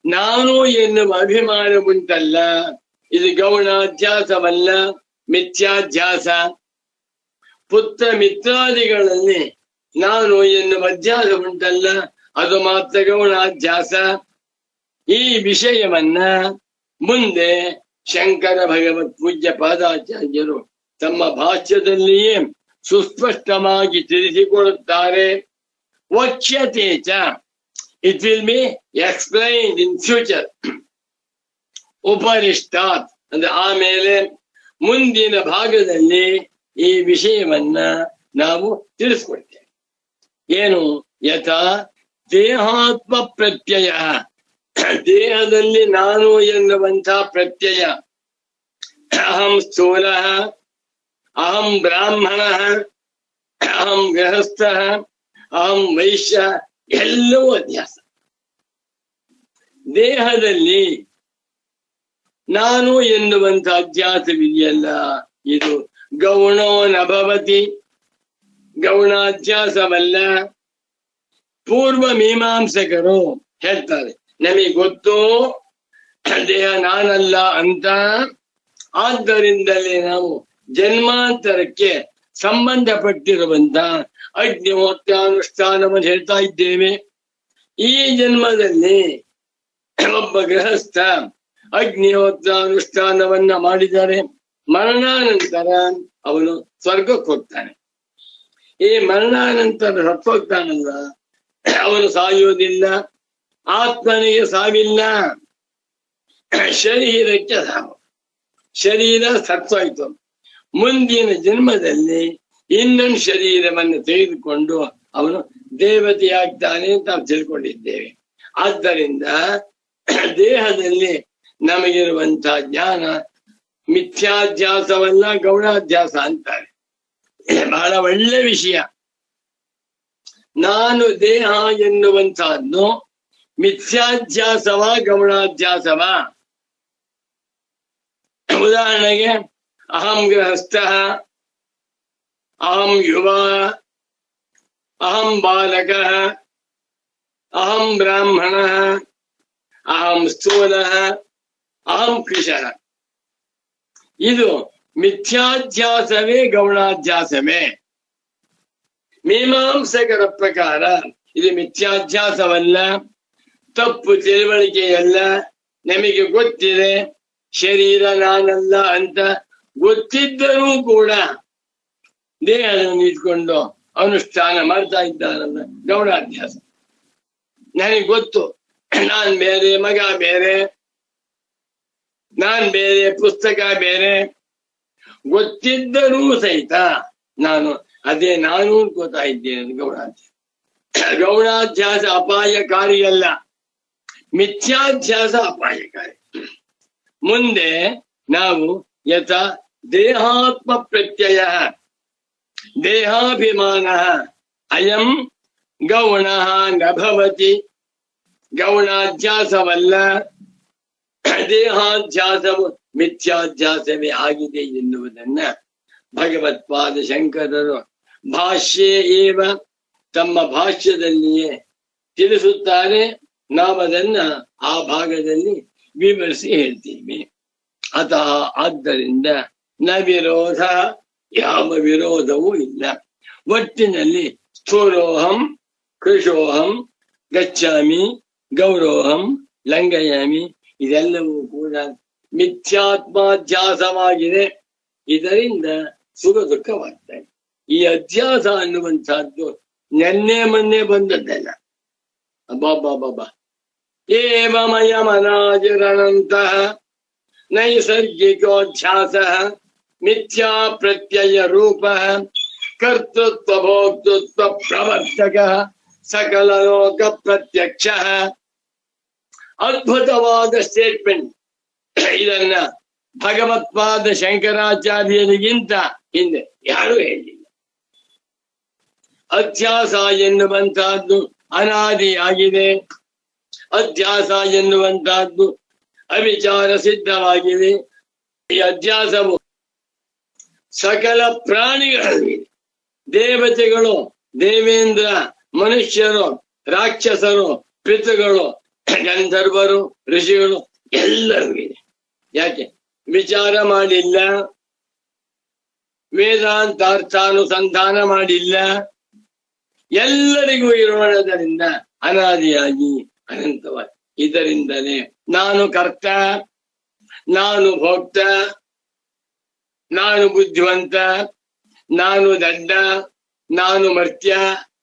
ನಾನು ಎನ್ನುವ ಅಭಿಮಾನ ಉಂಟಲ್ಲ, ಇದು ಗೌಣಾಧ್ಯಾಸವಲ್ಲ, ಮಿಥ್ಯಾಧ್ಯಾಸ. ಪುತ್ರ ಮಿತ್ರಾದಿಗಳಲ್ಲಿ ನಾನು ಎನ್ನುವ ಅಧ್ಯಾಸ ಉಂಟಲ್ಲ, ಅದು ಮಾತ್ರ ಗೌಣಾಧ್ಯಾಸ. ಈ ವಿಷಯವನ್ನ ಮುಂದೆ ಶಂಕರ ಭಗವತ್ ಪೂಜ್ಯ ಪಾದಾಚಾರ್ಯರು ತಮ್ಮ ಭಾಷ್ಯದಲ್ಲಿಯೇ ಸುಸ್ಪಷ್ಟವಾಗಿ ತಿಳಿಸಿಕೊಡುತ್ತಾರೆ. ವಕ್ಷ್ಯತೆ ಚ, it will be explained in future. ಉಪನಿಷ್ಠಾತ್ ಅಂದ್ರೆ ಆಮೇಲೆ ಮುಂದಿನ ಭಾಗದಲ್ಲಿ ಈ ವಿಷಯವನ್ನ ನಾವು ತಿಳಿಸ್ಕೊಡ್ತೇವೆ. ಏನು? ಯಥಾ ದೇಹಾತ್ಮ ಪ್ರತ್ಯಯ, ದೇಹದಲ್ಲಿ ನಾನು ಎನ್ನುವಂಥ ಪ್ರತ್ಯಯ, ಅಹಂ ಸ್ಥೂಲ, ಅಹಂ ಬ್ರಾಹ್ಮಣ, ಅಹಂ ಗೃಹಸ್ಥ, ಅಹಂ ವೈಶ್ಯ, ಎಲ್ಲವೂ ಅಧ್ಯಾಸ. ದೇಹದಲ್ಲಿ ನಾನು ಎನ್ನುವಂಥ ಅಧ್ಯಾಸವಿದೆಯಲ್ಲ, ಇದು ಗೌಣೋ ನಭವತಿ, ಗೌಣಾಧ್ಯಾಸವಲ್ಲ. ಪೂರ್ವ ಮೀಮಾಂಸಕರು ಹೇಳ್ತಾರೆ, ನಮಗೆ ಗೊತ್ತು ದೇಹ ನಾನಲ್ಲ ಅಂತ, ಆದ್ದರಿಂದಲೇ ನಾವು ಜನ್ಮಾಂತರಕ್ಕೆ ಸಂಬಂಧಪಟ್ಟಿರುವಂತ ಅಗ್ನಿಹೋತ್ರಾನುಷ್ಠಾನವನ್ನು ಹೇಳ್ತಾ ಇದ್ದೇವೆ. ಈ ಜನ್ಮದಲ್ಲಿ ಒಬ್ಬ ಗೃಹಸ್ಥ ಅಗ್ನಿಹೋತ್ರಾನುಷ್ಠಾನವನ್ನ ಮಾಡಿದರೆ ಮರಣಾನಂತರ ಅವನು ಸ್ವರ್ಗಕ್ಕೆ ಹೋಗ್ತಾನೆ. ಈ ಮರಣಾನಂತರ ಸತ್ತೋಗ್ತಾನಲ್ಲ, ಅವನು ಸಾಯುವುದಿಲ್ಲ, ಆತ್ಮನಿಗೆ ಸಾವಿಲ್ಲ, ಶರೀರಕ್ಕೆ ಸಾವು. ಶರೀರ ಸತ್ತೋಯ್ತು, ಮುಂದಿನ ಜನ್ಮದಲ್ಲಿ ಇನ್ನೊಂದು ಶರೀರವನ್ನು ತೆಗೆದುಕೊಂಡು ಅವನು ದೇವತೆಯಾಗ್ತಾನೆ ಅಂತ ನಾವು ತಿಳ್ಕೊಂಡಿದ್ದೇವೆ. ಆದ್ದರಿಂದ ದೇಹದಲ್ಲಿ ನಮಗಿರುವಂತಹ ಜ್ಞಾನ ಮಿಥ್ಯಾಧ್ಯಾಸವಲ್ಲ, ಗೌಣಾಧ್ಯಾಸ ಅಂತಾರೆ. ಬಹಳ ಒಳ್ಳೆ ವಿಷಯ. ನಾನು ದೇಹ ಎನ್ನುವಂತಹದ್ದು ಮಿಥ್ಯಾಧ್ಯಾಸವ ಗೌಣಾಧ್ಯಾಸವ? ಉದಾಹರಣೆಗೆ, ಅಹಂ ಗೃಹಸ್ಥ, ಅಹಂ ಯುವ, ಅಹಂ ಬಾಲಕ, ಅಹಂ ಬ್ರಾಹ್ಮಣ, ಅಹಂ ಸ್ಥೂಲ, ಅಹಂ ಕೃಷ. ಇದು ಮಿಥ್ಯಾಧ್ಯಾಸವೇ ಗೌಣಾಧ್ಯಾಸವೇ? ಮೀಮಾಂಸಕರ ಪ್ರಕಾರ ಇದು ಮಿಥ್ಯಾಧ್ಯಾಸವಲ್ಲ, ತಪ್ಪು ತಿಳುವಳಿಕೆಯಲ್ಲ. ನಮಗೆ ಗೊತ್ತಿದೆ ಶರೀರ ನಾನಲ್ಲ ಅಂತ ಗೊತ್ತಿದ್ದರೂ ಕೂಡ ದೇಹವನ್ನು ಇಟ್ಕೊಂಡು ಅನುಷ್ಠಾನ ಮಾಡ್ತಾ ಇದ್ದಾರಲ್ಲ, ಗೌಣಾಧ್ಯಾಸ. ನನಗೆ ಗೊತ್ತು ನಾನ್ ಬೇರೆ, ಮಗ ಬೇರೆ, ನಾನ್ ಬೇರೆ, ಪುಸ್ತಕ ಬೇರೆ, ಗೊತ್ತಿದ್ದರೂ ಸಹಿತ ನಾನು ಅದೇ ನಾನು ಅನ್ಕೋತಾ ಇದ್ದೇನೆ. ಗೌಣಾಧ್ಯಾಸ. ಗೌಣಾಧ್ಯಾಸ ಅಪಾಯಕಾರಿಯಲ್ಲ, ಮಿಥ್ಯಾಧ್ಯಾಸ ಅಪಾಯಕಾರಿ. ಮುಂದೆ ನಾವು ಯಥಾ ದೇಹಾತ್ಮ ಪ್ರತ್ಯಯ ದೇಹಾಭಿಮಾನ ಅಯಂ ಗೌಣ ನಭವತಿ, ಗೌಣಾಧ್ಯಾಸವಲ್ಲ, ದೇಹಾಧ್ಯಾಸವು ಮಿಥ್ಯಾಧ್ಯಾಸವೇ ಆಗಿದೆ ಎನ್ನುವುದನ್ನ ಭಗವತ್ಪಾದ ಶಂಕರರು ಭಾಷ್ಯೇ ಏವ ತಮ್ಮ ಭಾಷ್ಯದಲ್ಲಿಯೇ ತಿಳಿಸುತ್ತಾರೆ. ನಾವದನ್ನ ಆ ಭಾಗದಲ್ಲಿ ವಿವರಿಸಿ ಹೇಳ್ತೀವಿ. ಅತಃ ಆದ್ದರಿಂದ ನ ವಿರೋಧ, ಯಾವ ವಿರೋಧವೂ ಇಲ್ಲ. ಒಟ್ಟಿನಲ್ಲಿ ಸ್ಥೂಲೋಹಂ, ಕೃಶೋಹಂ, ಗಚ್ಚಾಮಿ, ಗೌರೋಹಂ, ಲಂಘಯಾಮಿ ಇದೆಲ್ಲವೂ ಕೂಡ ಮಿಥ್ಯಾತ್ಮಾಧ್ಯಾಸವಾಗಿದೆ. ಇದರಿಂದ ಸುಖ ದುಃಖವಾಗ್ತದೆ. ಈ ಅಧ್ಯಾಸ ಅನ್ನುವಂತಹದ್ದು ನೆನ್ನೆ ಮೊನ್ನೆ ಬಂದದ್ದಲ್ಲ. ಬಾಬಾ ಏವಮಯಮನಾಜಿರಣಂತಹ ನೈಸರ್ಗಿಕೋಧ್ಯಾಸ ಮಿಥ್ಯಾ ಪ್ರತ್ಯಯ ರೂಪ ಕರ್ತೃತ್ವ ಭೋಕ್ತೃತ್ವ ಪ್ರವರ್ತಕ ಸಕಲ ಲೋಕ ಪ್ರತ್ಯಕ್ಷ. ಅದ್ಭುತವಾದ ಸ್ಟೇಟ್ಮೆಂಟ್. ಇದನ್ನ ಭಗವತ್ಪಾದ ಶಂಕರಾಚಾರ್ಯರಿಗಿಂತ ಹಿಂದೆ ಯಾರೂ ಹೇಳಿಲ್ಲ. ಅಧ್ಯಾಸ ಎನ್ನುವಂತಹದ್ದು ಅನಾದಿಯಾಗಿದೆ. ಅಧ್ಯಾಸ ಎನ್ನುವಂತಹದ್ದು ಅವಿಚಾರ ಸಿದ್ಧವಾಗಿದೆ. ಈ ಅಧ್ಯಾಸವು ಸಕಲ ಪ್ರಾಣಿಗಳಲ್ಲಿ ದೇವತೆಗಳು, ದೇವೇಂದ್ರ, ಮನುಷ್ಯರು, ರಾಕ್ಷಸರು, ಪಿತೃಗಳು, ಗಂಧರ್ವರು, ಋಷಿಗಳು ಎಲ್ಲರೂ ಇದೆ. ಯಾಕೆ ವಿಚಾರ ಮಾಡಿಲ್ಲ, ವೇದಾಂತಾರ್ಥಾನುಸಂಧಾನ ಮಾಡಿಲ್ಲ, ಎಲ್ಲರಿಗೂ ಇರೋಣದರಿಂದ ಅನಾದಿಯಾಗಿ ಅನಂತವಾಗಿ. ಇದರಿಂದಲೇ ನಾನು ಕರ್ತ, ನಾನು ಭೋಕ್ತ, ನಾನು ಬುದ್ಧಿವಂತ, ನಾನು ದಡ್ಡ, ನಾನು ಮರ್ತ್ಯ,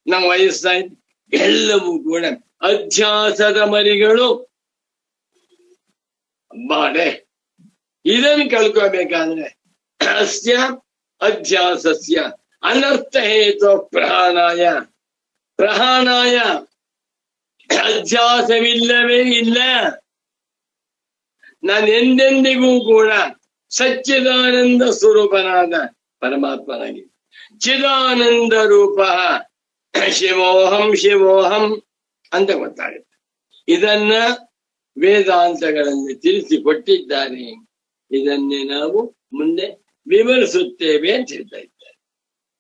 ನಮ್ಮ ವಯಸ್ಸಾಯ್ತು, ಎಲ್ಲವೂ ಕೂಡ ಅಧ್ಯಾಸದ ಮರಿಗಳು. ಬಾಡೆ ಇದನ್ನು ಕಳ್ಕೋಬೇಕಾದ್ರೆ ಅಸ್ಯ ಅಧ್ಯಾಸಸ್ಯ ಅನರ್ಥ ಹೇತು ಪ್ರಹಾಣಾಯ ಅಧ್ಯಾಸವಿಲ್ಲವೇ ಇಲ್ಲ. ನಾನು ಎಂದೆಂದಿಗೂ ಕೂಡ ಸಚ್ಚಿದಾನಂದ ಸ್ವರೂಪನಾದ ಪರಮಾತ್ಮನಾಗಿ ಚಿದಾನಂದ ರೂಪ ಶಿವೋಹಂ ಶಿವೋಹಂ ಅಂತ ಗೊತ್ತಾಗುತ್ತೆ. ಇದನ್ನ ವೇದಾಂತಗಳಲ್ಲಿ ತಿಳಿಸಿಕೊಟ್ಟಿದ್ದಾರೆ. ಇದನ್ನೇ ನಾವು ಮುಂದೆ ವಿವರಿಸುತ್ತೇವೆ ಅಂತ ಹೇಳ್ತಾ ಇದ್ದಾರೆ.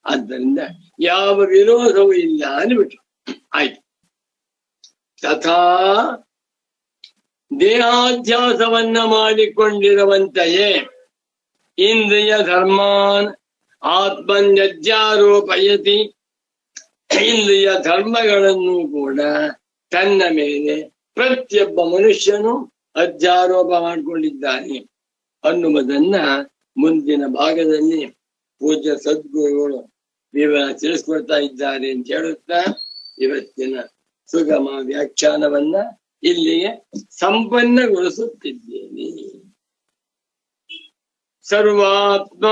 ಆದ್ದರಿಂದ ಯಾವ ವಿರೋಧವೂ ಇಲ್ಲ ಅಂದ್ಬಿಟ್ರು. ಆಯ್ತು. ತಥಾ ದೇಹಾಧ್ಯಾಸವನ್ನ ಮಾಡಿಕೊಂಡಿರುವಂತೆಯೇ ಇಂದ್ರಿಯ ಧರ್ಮಾನ್ ಆತ್ಮನ್ಯಧ್ಯಾರೋಪಯತಿ, ಇಂದ್ರಿಯ ಧರ್ಮಗಳನ್ನು ಕೂಡ ತನ್ನ ಮೇಲೆ ಪ್ರತಿಯೊಬ್ಬ ಮನುಷ್ಯನು ಅಧ್ಯಾರೋಪ ಮಾಡಿಕೊಂಡಿದ್ದಾನೆ ಅನ್ನುವುದನ್ನ ಮುಂದಿನ ಭಾಗದಲ್ಲಿ ಪೂಜ್ಯ ಸದ್ಗುರುಗಳು ವಿವರ ತಿಳಿಸ್ಕೊಡ್ತಾ ಇದ್ದಾರೆ ಅಂತ ಹೇಳುತ್ತಾ ಇವತ್ತಿನ ಸುಗಮ ವ್ಯಾಖ್ಯಾನವನ್ನ ಇಲ್ಲಿಗೆ ಸಂಪನ್ನಗೊಳಿಸುತ್ತಿದ್ದೇನೆ. ಸರ್ವಾತ್ಮ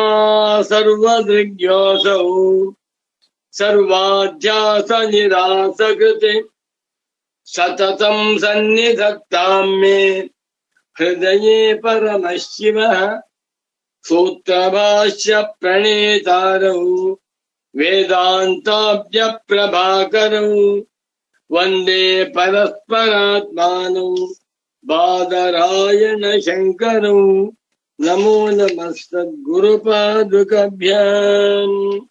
ಸರ್ವದೃಗ್ಯೋಸೌ ಸರ್ವಾಧ್ಯಾಸ ನಿರಾಸಕೃತೆ ಸತತಂ ಸನ್ನಿಧತ್ತಾಂ ಮೇ ಹೃದಯೇ ಪರಮಶಿವಃ. ಸೂತ್ರಭಾಷ್ಯ ಪ್ರಣೇತಾರೌ ವೇದಾಂತಾಭ್ಯ ಪ್ರಭಾಕರೌ ವಂದೇ ಪರಸ್ಪರಾತ್ಮಾನೌ ಬಾದರಾಯಣ ಶಂಕರೌ. ನಮೋ ನಮಃ ಸದ್ಗುರುಪಾದುಕಭ್ಯಾಂ.